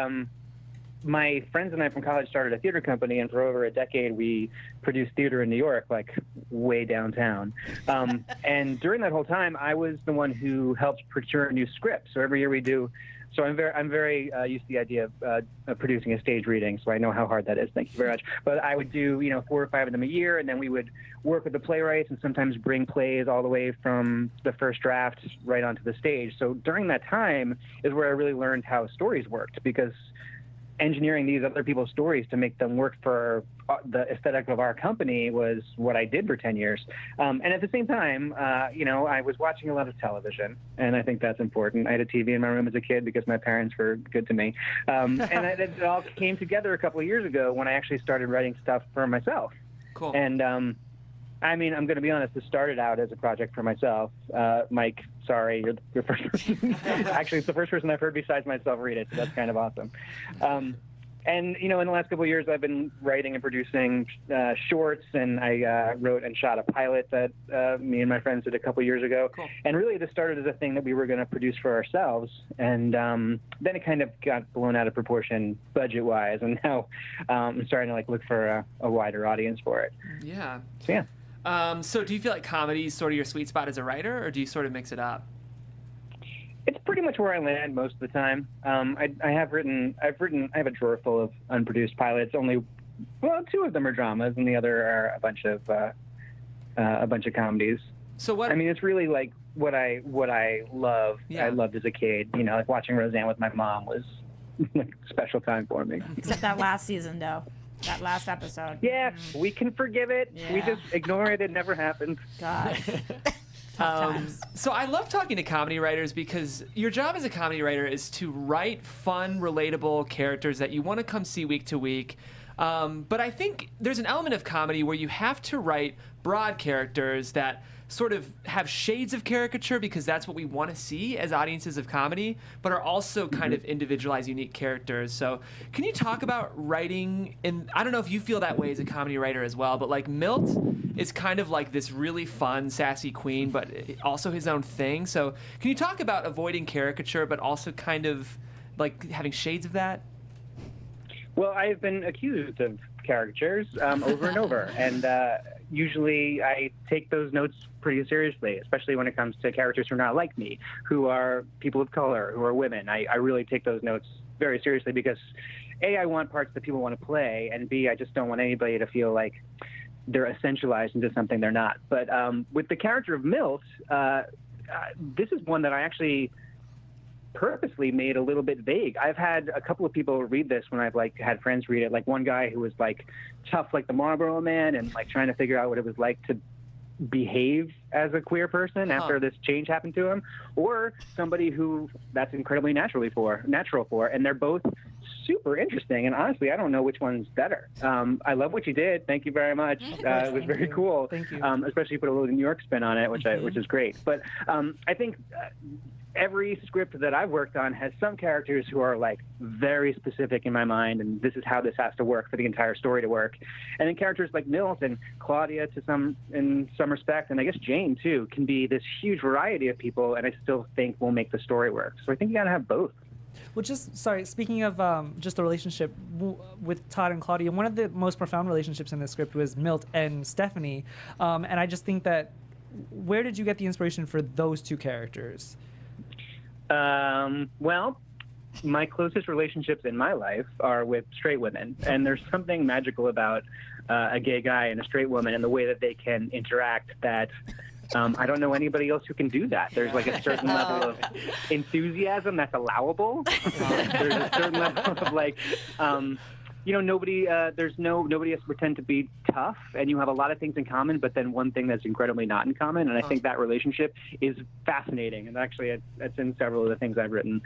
my friends and I from college started a theater company, and for over a decade we produced theater in New York, like way downtown. And during that whole time, I was the one who helped procure new scripts. So every year we do. So I'm very used to the idea of producing a stage reading, so I know how hard that is. Thank you very much. But I would do 4 or 5 of them a year, and then we would work with the playwrights and sometimes bring plays all the way from the first draft right onto the stage. So during that time is where I really learned how stories worked, because engineering these other people's stories to make them work for the aesthetic of our company was what I did for 10 years. And at the same time, I was watching a lot of television, and I think that's important. I had a TV in my room as a kid because my parents were good to me. And it all came together a couple of years ago when I actually started writing stuff for myself. Cool. And I'm going to be honest, this started out as a project for myself. Mike, sorry, you're the first person. Actually, it's the first person I've heard besides myself read it, so that's kind of awesome. And, in the last couple of years, I've been writing and producing shorts, and I wrote and shot a pilot that me and my friends did a couple of years ago. Cool. And really, this started as a thing that we were going to produce for ourselves, and then it kind of got blown out of proportion budget-wise, and now I'm starting to look for a wider audience for it. Yeah. So, yeah. So do you feel like comedy is sort of your sweet spot as a writer, or do you sort of mix it up? It's pretty much where I land most of the time. I have a drawer full of unproduced pilots. Only, well, 2 of them are dramas, and the other are a bunch of comedies. So what? I mean, it's really like what I love. Yeah. I loved as a kid. You know, like watching Roseanne with my mom was like a special time for me. Except that last season, though. That last episode. Yeah, we can forgive it. Yeah. We just ignore it. It never happened. God. So I love talking to comedy writers because your job as a comedy writer is to write fun, relatable characters that you want to come see week to week. But I think there's an element of comedy where you have to write broad characters that sort of have shades of caricature because that's what we want to see as audiences of comedy, but are also kind of individualized, unique characters. So can you talk about writing, and I don't know if you feel that way as a comedy writer as well, but like Milt is kind of like this really fun, sassy queen, but also his own thing. So can you talk about avoiding caricature, but also kind of like having shades of that? Well, I've been accused of caricatures over and over, and usually I take those notes pretty seriously, especially when it comes to characters who are not like me, who are people of color, who are women. I really take those notes very seriously because, A, I want parts that people want to play, and B, I just don't want anybody to feel like they're essentialized into something they're not. But with the character of Milt, this is one that I actually purposely made a little bit vague. I've had a couple of people read this when I've like had friends read it, like one guy who was like tough like the Marlboro Man and like trying to figure out what it was like to behave as a queer person after this change happened to him, or somebody who that's incredibly natural for, and they're both super interesting, and honestly I don't know which one's better. I love what you did. Thank you very much. It was very cool. Thank you. Especially put a little New York spin on it, which is great. But I think every script that I've worked on has some characters who are like very specific in my mind, and this is how this has to work for the entire story to work. And then characters like Milt and Claudia in some respect, and I guess Jane too, can be this huge variety of people, and I still think will make the story work. So I think you gotta have both. Well, speaking of just the relationship with Todd and Claudia, one of the most profound relationships in the script was Milt and Stephanie. And I just think that, where did you get the inspiration for those 2 characters? Well, my closest relationships in my life are with straight women, and there's something magical about a gay guy and a straight woman and the way that they can interact that I don't know anybody else who can do that. There's like a certain level of enthusiasm that's allowable. There's a certain level of like, nobody has to pretend to be tough, and you have a lot of things in common, but then one thing that's incredibly not in common. And I think that relationship is fascinating. And actually, it's in several of the things I've written.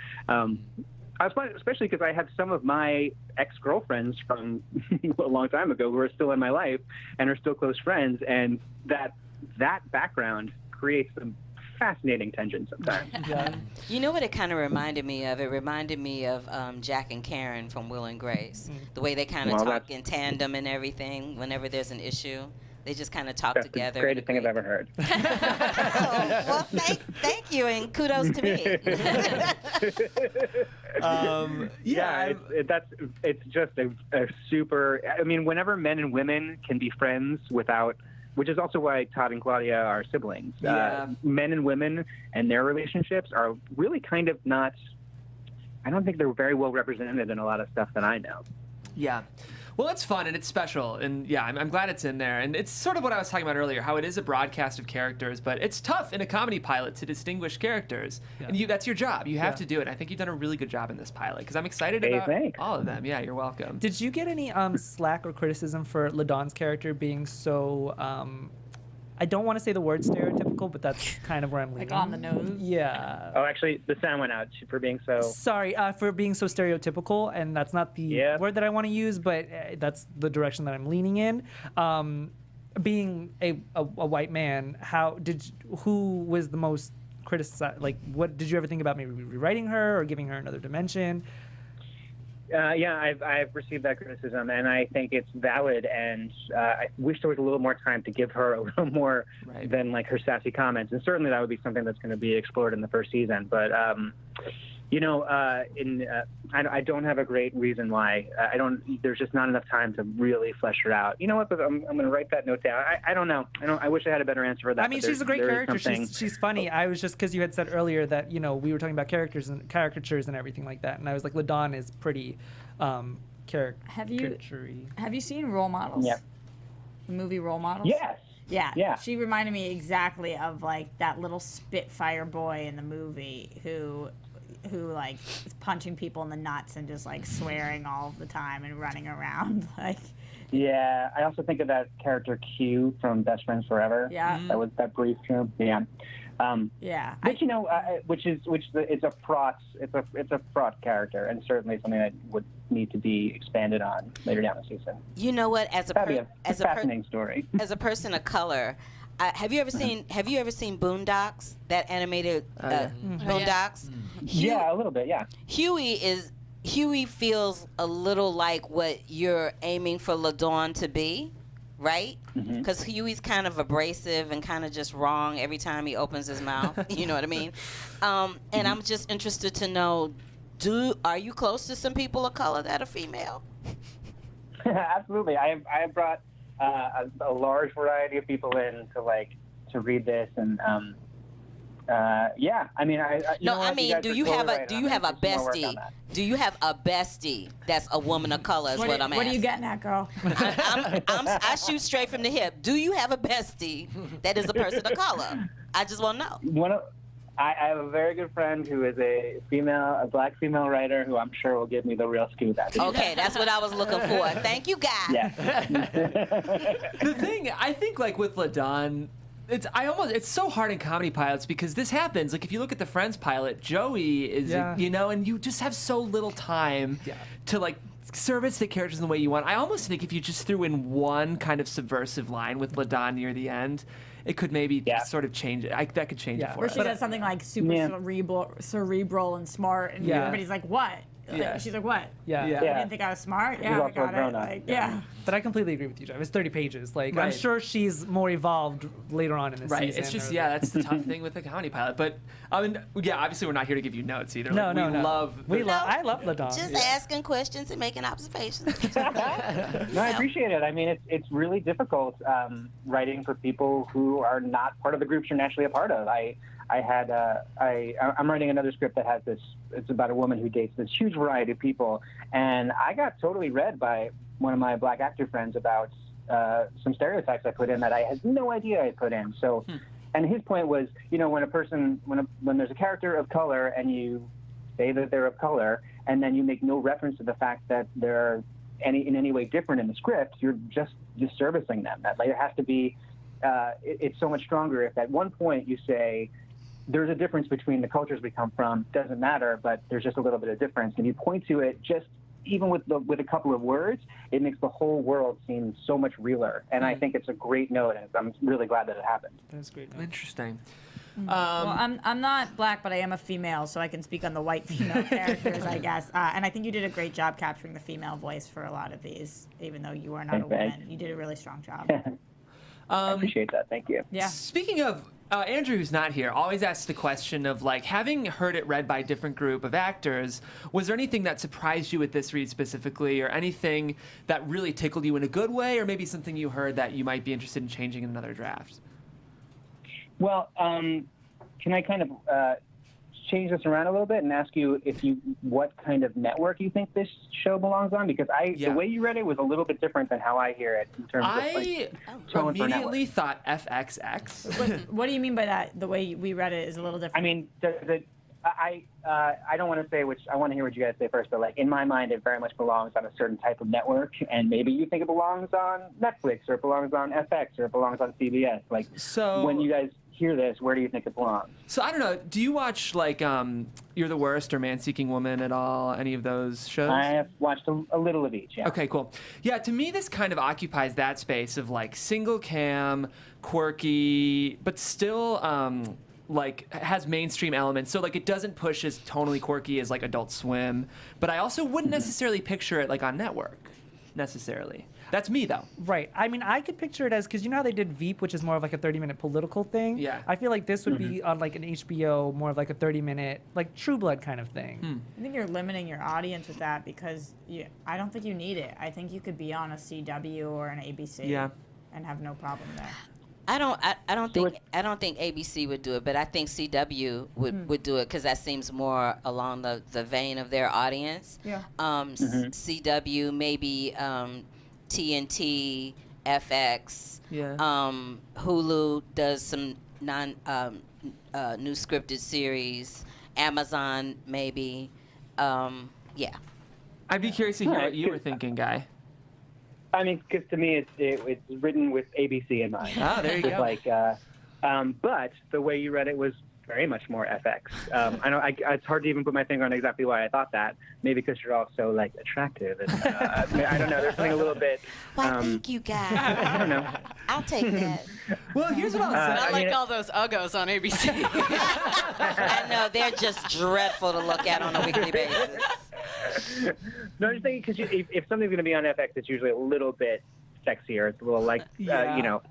Especially because I have some of my ex-girlfriends from a long time ago who are still in my life and are still close friends, and that background creates some fascinating tension sometimes. Yeah. You know what it kind of reminded me of? It reminded me of Jack and Karen from Will and Grace. The way they kind of talk in tandem and everything whenever there's an issue. They just kind of talk together. That's the greatest thing I've ever heard. Well, thank you, and kudos to me. It's just a super. I mean, whenever men and women can be friends without, which is also why Todd and Claudia are siblings. Men and women and their relationships are really kind of not. I don't think they're very well represented in a lot of stuff that I know. Yeah. Well, it's fun and it's special, and yeah, I'm glad it's in there. And it's sort of what I was talking about earlier, how it is a broadcast of characters, but it's tough in a comedy pilot to distinguish characters, and that's your job. You have to do it. I think you've done a really good job in this pilot because I'm excited about all of them. Yeah, you're welcome. Did you get any slack or criticism for LaDawn's character being so? I don't want to say the word stereotypical, but that's kind of where I'm leaning. Like on the nose? Yeah. Oh, actually, the sound went out for being so... Sorry, for being so stereotypical, and that's not the word that I want to use, but that's the direction that I'm leaning in. Being a white man, who was the most criticized? Like, what did you ever think about maybe rewriting her or giving her another dimension? I've received that criticism, and I think it's valid, and I wish there was a little more time to give her a little more than like her sassy comments, and certainly that would be something that's going to be explored in the first season. But You know, I don't have a great reason why. There's just not enough time to really flesh her out. You know what? But I'm going to write that note down. I don't know. I wish I had a better answer for that. I mean, she's a great character. She's funny. I was just, because you had said earlier that, you know, we were talking about caricatures and everything like that, and I was like, LaDawn is pretty caricature-y. Have you seen Role Models? Yeah. The movie Role Models? Yes. Yeah. She reminded me exactly of like that little Spitfire boy in the movie who like is punching people in the nuts and just like swearing all the time and running around like. Yeah, I also think of that character Q from Best Friends Forever. Yeah. That was that brief term. Yeah. Yeah. Which it's a fraught character, and certainly something that would need to be expanded on later down the season. You know what? As a fascinating story. As a person of color, have you ever seen Boondocks? That animated Boondocks. Yeah, a little bit. Yeah. Huey feels a little like what you're aiming for LaDawn to be, right? Because Huey's kind of abrasive and kind of just wrong every time he opens his mouth. You know what I mean? And I'm just interested to know, are you close to some people of color that are female? Absolutely. I have brought a large variety of people in to read this, and yeah. I mean, do you have a bestie? Do you have a bestie that's a woman of color? Is what I'm asking. What are you getting at, girl? I shoot straight from the hip. Do you have a bestie that is a person of color? I just want to know. I have a very good friend who is a black female writer who I'm sure will give me the real scoop. Okay, that's what I was looking for. Thank you, guys. Yeah. The thing, I think, like with LaDawn, it's so hard in comedy pilots because this happens. Like if you look at the Friends pilot, Joey is, you know, and you just have so little time to like service the characters in the way you want. I almost think if you just threw in one kind of subversive line with LaDawn near the end, it could maybe sort of change it. That could change it for us. Where she does something like super cerebral and smart, and everybody's like, what? She's like, what? You didn't think I was smart? Yeah, I got it. Like, But I completely agree with you, Jeff. It's 30 pages. Like, I'm sure she's more evolved later on in the season. Right. It's just, that's the tough thing with the comedy pilot. But, I mean, obviously we're not here to give you notes either. No. I love LaDawn. Just asking questions and making observations. No, I appreciate it. I mean, it's really difficult writing for people who are not part of the groups you're naturally a part of. I'm writing another script that has this. It's about a woman who dates this huge variety of people, and I got totally read by one of my black actor friends about some stereotypes I put in that I had no idea I put in. So, and his point was, you know, when there's a character of color and you say that they're of color, and then you make no reference to the fact that they're in any way different in the script, you're just disservicing them. That there has to be. It's so much stronger if at one point you say, there's a difference between the cultures we come from. Doesn't matter, but there's just a little bit of difference. And you point to it just even with a couple of words, it makes the whole world seem so much realer. And I think it's a great note, and I'm really glad that it happened. That's great. Interesting. Well, I'm not black, but I am a female, so I can speak on the white female characters, I guess. And I think you did a great job capturing the female voice for a lot of these, even though you are not a woman. You did a really strong job. I appreciate that. Thank you. Yeah. Speaking of Andrew, who's not here, always asks the question of, like, having heard it read by a different group of actors, was there anything that surprised you with this read specifically, or anything that really tickled you in a good way, or maybe something you heard that you might be interested in changing in another draft? Well, can I kind of change this around a little bit and ask you what kind of network you think this show belongs on? Because the way you read it was a little bit different than how I hear it in terms of like tone for network. I immediately thought FXX. What do you mean by that? The way we read it is a little different. I mean, I don't want to say which. I want to hear what you guys say first. But like in my mind, it very much belongs on a certain type of network, and maybe you think it belongs on Netflix, or it belongs on FX, or it belongs on CBS. Like, so when you guys hear this, where do you think it belongs? So I don't know. Do you watch like You're the Worst or Man Seeking Woman at all? Any of those shows? I have watched a little of each. Yeah. Okay, cool. Yeah, to me, this kind of occupies that space of like single cam, quirky, but still like has mainstream elements. So like it doesn't push as tonally quirky as like Adult Swim, but I also wouldn't necessarily picture it like on network. necessarily. That's me though. Right. I mean, I could picture it as, because you know how they did Veep, which is more of like a 30-minute political thing? Yeah. I feel like this would be on like an HBO, more of like a 30-minute, like True Blood kind of thing. I think you're limiting your audience with that because I don't think you need it. I think you could be on a CW or an ABC and have no problem there. I don't think ABC would do it, but I think CW would do it because that seems more along the vein of their audience. Yeah. CW, maybe TNT, FX. Yeah. Hulu does some new scripted series. Amazon maybe. Yeah. I'd be curious to hear what you were thinking, Guy. I mean, because to me, it's written with ABC in mind. Ah, there you go. Like, but the way you read it was very much more FX. I know it's hard to even put my finger on exactly why I thought that. Maybe because you're also like attractive, and I don't know. There's something a little bit. Why, thank you, guys. I don't know. I'll take that. Well, here's what I'll say. Not like all those uggos on ABC. I know they're just dreadful to look at on a weekly basis. No, I'm just thinking because if something's going to be on FX, it's usually a little bit sexier. It's a little like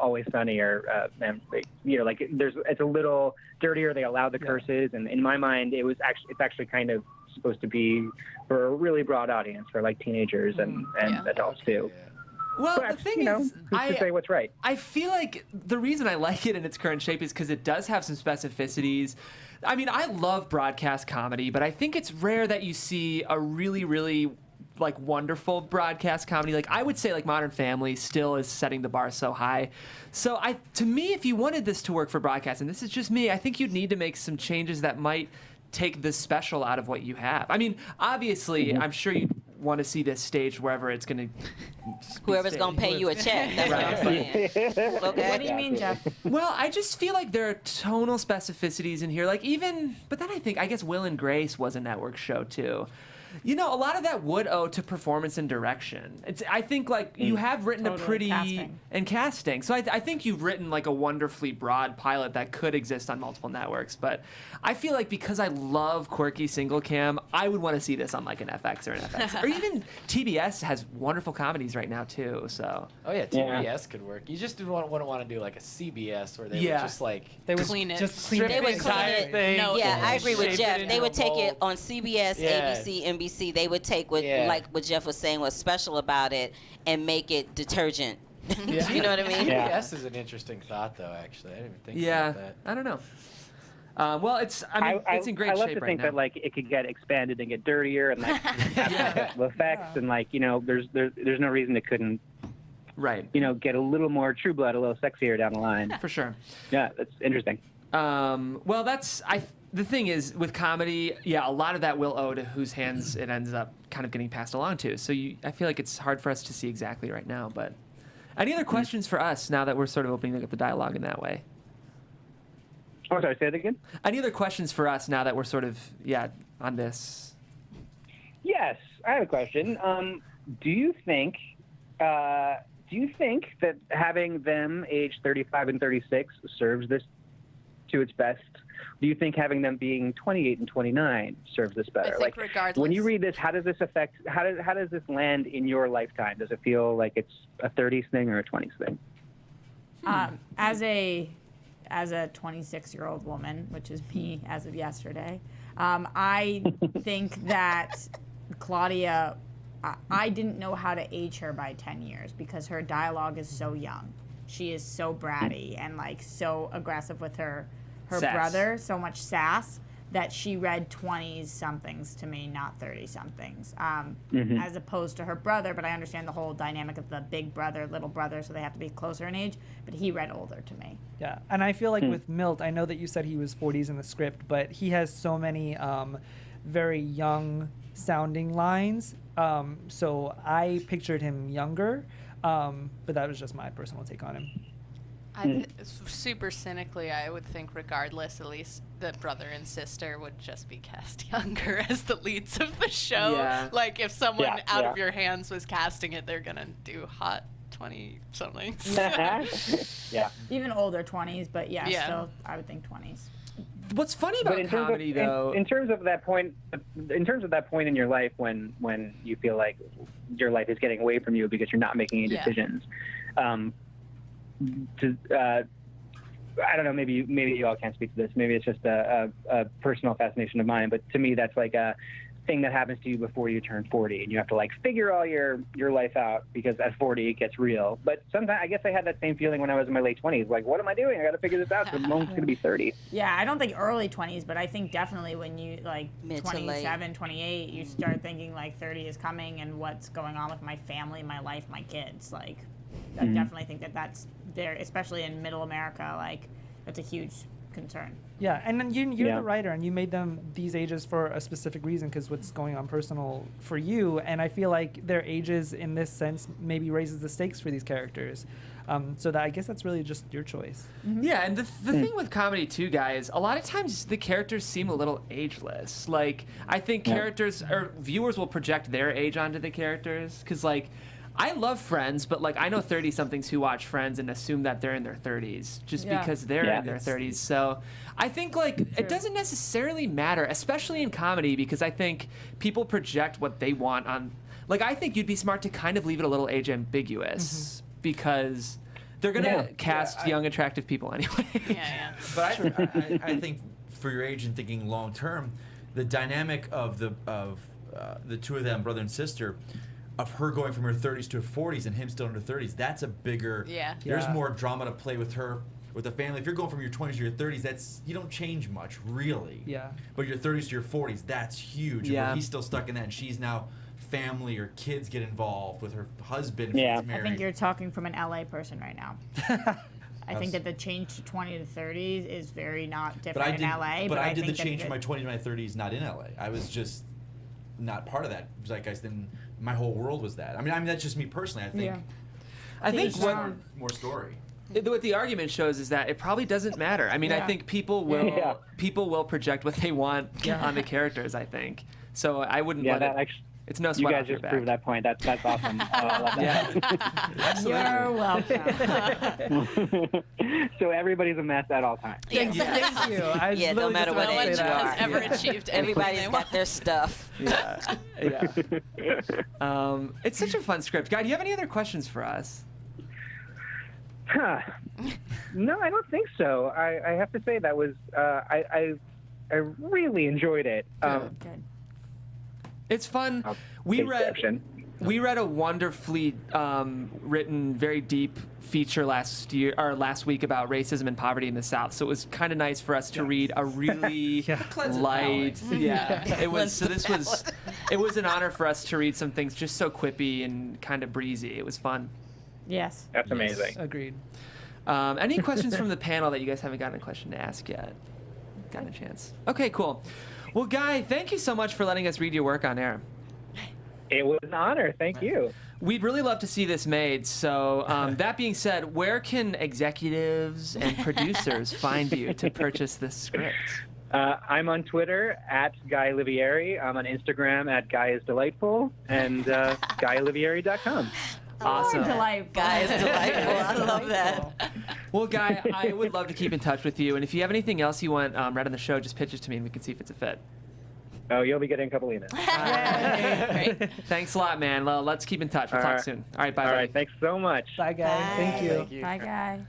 Always Sunny or like it's a little dirtier. They allow the curses, and in my mind, it's actually kind of supposed to be for a really broad audience for like teenagers and adults too. Well, but, the thing is, who's to say what's right? I feel like the reason I like it in its current shape is because it does have some specificities. I mean, I love broadcast comedy, but I think it's rare that you see a really, really like wonderful broadcast comedy. Like I would say like Modern Family still is setting the bar so high. So to me, if you wanted this to work for broadcast, and this is just me, I think you'd need to make some changes that might take the special out of what you have. I mean, obviously, I'm sure you want to see this staged wherever it's going to. Whoever's going to pay you a check. That's what I'm saying. Okay. What do you mean, Jeff? Well, I just feel like there are tonal specificities in here. Like but then I guess Will and Grace was a network show too. You know, a lot of that would owe to performance and direction. I think like you have written a pretty casting. So I think you've written like a wonderfully broad pilot that could exist on multiple networks. But I feel like because I love quirky single cam, I would want to see this on like an FX or an FX. Or even TBS has wonderful comedies right now too. So. Oh yeah, TBS could work. You just wouldn't want to do like a CBS where they would just like they would clean it. just clean They it. would clean it. Yeah, I agree with Jeff. They would take it on on CBS, ABC, NBC. They would take like what Jeff was saying was special about it and make it detergent. You know what I mean? TBS is an interesting thought, though. Actually, I didn't even think about that. I don't know. Well, it's in great shape right now. I love to think that like it could get expanded and get dirtier and like have effects and like there's no reason it couldn't. Right. Get a little more True Blood, a little sexier down the line. For sure. Yeah, that's interesting. Well, the thing is with comedy, a lot of that will owe to whose hands it ends up kind of getting passed along to. So I feel like it's hard for us to see exactly right now. But any other questions for us now that we're sort of opening up the dialogue in that way? Oh, sorry, say that again? Any other questions for us now that we're sort of, on this? Yes, I have a question. Do you think that having them age 35 and 36 serves this to its best? Do you think having them being 28 and 29 serves this better? I think regardless. When you read this, how does this affect? How does this land in your lifetime? Does it feel like it's a 30s thing or a 20s thing? As a 26-year-old woman, which is me as of yesterday, I think that Claudia, I didn't know how to age her by 10 years because her dialogue is so young. She is so bratty and like so aggressive with her brother, so much sass that she read 20-somethings to me, not 30-somethings, as opposed to her brother. But I understand the whole dynamic of the big brother, little brother, so they have to be closer in age. But he read older to me. Yeah, and I feel like with Milt, I know that you said he was 40s in the script, but he has so many very young sounding lines. So I pictured him younger, but that was just my personal take on him. Super cynically, I would think regardless, at least the brother and sister would just be cast younger as the leads of the show. Yeah. Like if someone out of your hands was casting it, they're gonna do hot 20-somethings. Yeah. Even older 20s, but still, I would think 20s. What's funny about comedy, though, in terms of that point in your life when you feel like your life is getting away from you because you're not making any decisions, I don't know. Maybe you all can't speak to this. Maybe it's just a personal fascination of mine. But to me, that's like a thing that happens to you before you turn 40, and you have to like figure all your life out because at 40 it gets real. But sometimes I guess I had that same feeling when I was in my late 20s. Like, what am I doing? I got to figure this out. The moment's going to be 30. Yeah, I don't think early 20s, but I think definitely when you like Mid to 27, 28, you start thinking like 30 is coming and what's going on with my family, my life, my kids. Like, I definitely think that's there, especially in middle America. Like, that's a huge concern. Yeah, and then you're the writer, and you made them these ages for a specific reason because what's going on personal for you. And I feel like their ages, in this sense, maybe raises the stakes for these characters. So that I guess that's really just your choice. Yeah, and the thing with comedy too, guys, a lot of times the characters seem a little ageless. Like, I think characters or viewers will project their age onto the characters because, like, I love Friends, but like I know 30-somethings who watch Friends and assume that they're in their 30s just because they're in their 30s. So I think like it doesn't necessarily matter, especially in comedy, because I think people project what they want on. Like, I think you'd be smart to kind of leave it a little age ambiguous because they're gonna cast young, attractive people anyway. But I think for your age and thinking long term, the dynamic of the two of them, brother and sister, of her going from her 30s to her 40s and him still in her 30s, that's a bigger. There's more drama to play with her, with the family. If you're going from your 20s to your 30s, you don't change much, really. Yeah. But your 30s to your 40s, that's huge. Yeah. He's still stuck in that, and she's now family or kids get involved with her husband. Yeah. Who's married. I think you're talking from an LA person right now. I think that the change to 20 to 30s is very not different in LA. But I did the think change from my 20s to my 30s not in LA. I was just not part of that zeitgeist. Then my whole world was that. I mean that's just me personally. I think what more story. What the argument shows is that it probably doesn't matter. I mean, I think people will project what they want on the characters. I think so. I wouldn't. Yeah, let that it, actually. it's no You sweat guys off your just back. proved that point. That's awesome. I love that. You're welcome. So everybody's a mess at all times. Thank you. I was Yeah, no literally matter just what about to age say you that. are. has ever achieved anything Everybody's they got want. their stuff. It's such a fun script. Guy, do you have any other questions for us? Huh. No, I don't think so. I have to say that was I really enjoyed it. Good. It's fun. I'll We take read exception. we read a wonderfully written, very deep feature last week about racism and poverty in the South. So it was kind of nice for us to read a really light. Yeah, it was. So it was an honor for us to read some things just so quippy and kind of breezy. It was fun. Yes. That's amazing. Agreed. Any questions from the panel that you guys haven't gotten a question to ask yet? Gotten a chance. Okay, cool. Well, Guy, thank you so much for letting us read your work on air. It was an honor. Thank you. We'd really love to see this made. So, that being said, where can executives and producers find you to purchase this script? I'm on Twitter at Guy Olivieri. I'm on Instagram at Guy is Delightful and GuyOlivieri.com. Awesome. Delightful. Guy is delightful. I love that. Well, Guy, I would love to keep in touch with you. And if you have anything else you want read on the show, just pitch it to me and we can see if it's a fit. Oh, you'll be getting a couple emails. Great. Thanks a lot, man. Well, let's keep in touch. We'll All talk right. soon. All right, bye, All buddy. right. Thanks so much. Bye, guys. Thank you. Bye, Guy.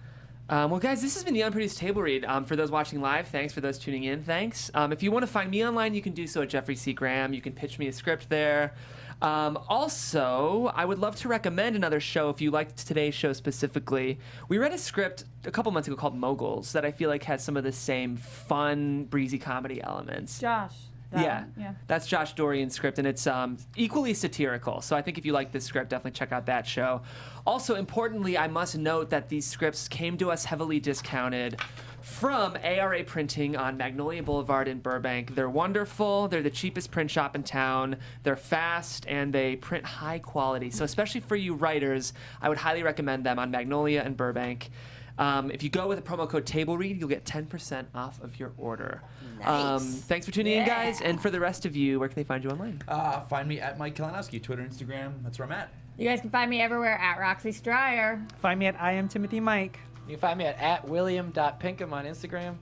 Well, guys, this has been the Unproduced Table Read. For those watching live, thanks. For those tuning in, thanks. If you want to find me online, you can do so at Jeffrey C. Graham. You can pitch me a script there. Also, I would love to recommend another show if you liked today's show specifically. We read a script a couple months ago called Moguls that I feel like has some of the same fun, breezy comedy elements. Josh. Yeah, that's Josh Dorian's script, and it's equally satirical. So I think if you like this script, definitely check out that show. Also, importantly, I must note that these scripts came to us heavily discounted from ARA Printing on Magnolia Boulevard in Burbank. They're wonderful. They're the cheapest print shop in town. They're fast, and they print high quality. So especially for you writers, I would highly recommend them on Magnolia and Burbank. If you go with the promo code TableRead, you'll get 10% off of your order. Nice. Thanks for tuning in, guys. And for the rest of you, where can they find you online? Find me at Mike Kalinowski, Twitter, Instagram. That's where I'm at. You guys can find me everywhere at Roxy Stryer. Find me at I am Timothy Mike. You can find me at William.Pinkham on Instagram.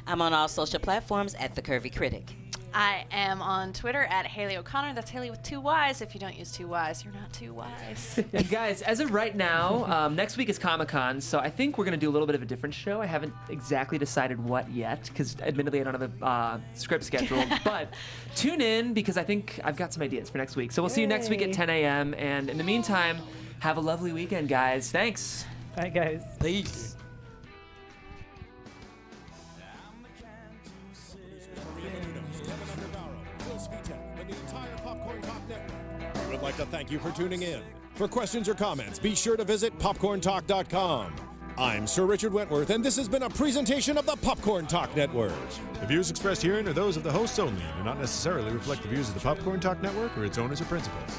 I'm on all social platforms at The Curvy Critic. I am on Twitter at Haley O'Connor. That's Haley with 2 Y's. If you don't use 2 Y's, you're not too wise. And guys, as of right now, next week is Comic-Con, so I think we're going to do a little bit of a different show. I haven't exactly decided what yet, because admittedly I don't have a script scheduled. But tune in, because I think I've got some ideas for next week. So we'll see you next week at 10 a.m. And in the meantime, have a lovely weekend, guys. Thanks. Bye, guys. Peace. We would like to thank you for tuning in. For questions or comments, be sure to visit popcorntalk.com. I'm Sir Richard Wentworth, and this has been a presentation of the Popcorn Talk Network. The views expressed herein are those of the hosts only and do not necessarily reflect the views of the Popcorn Talk Network or its owners or principals.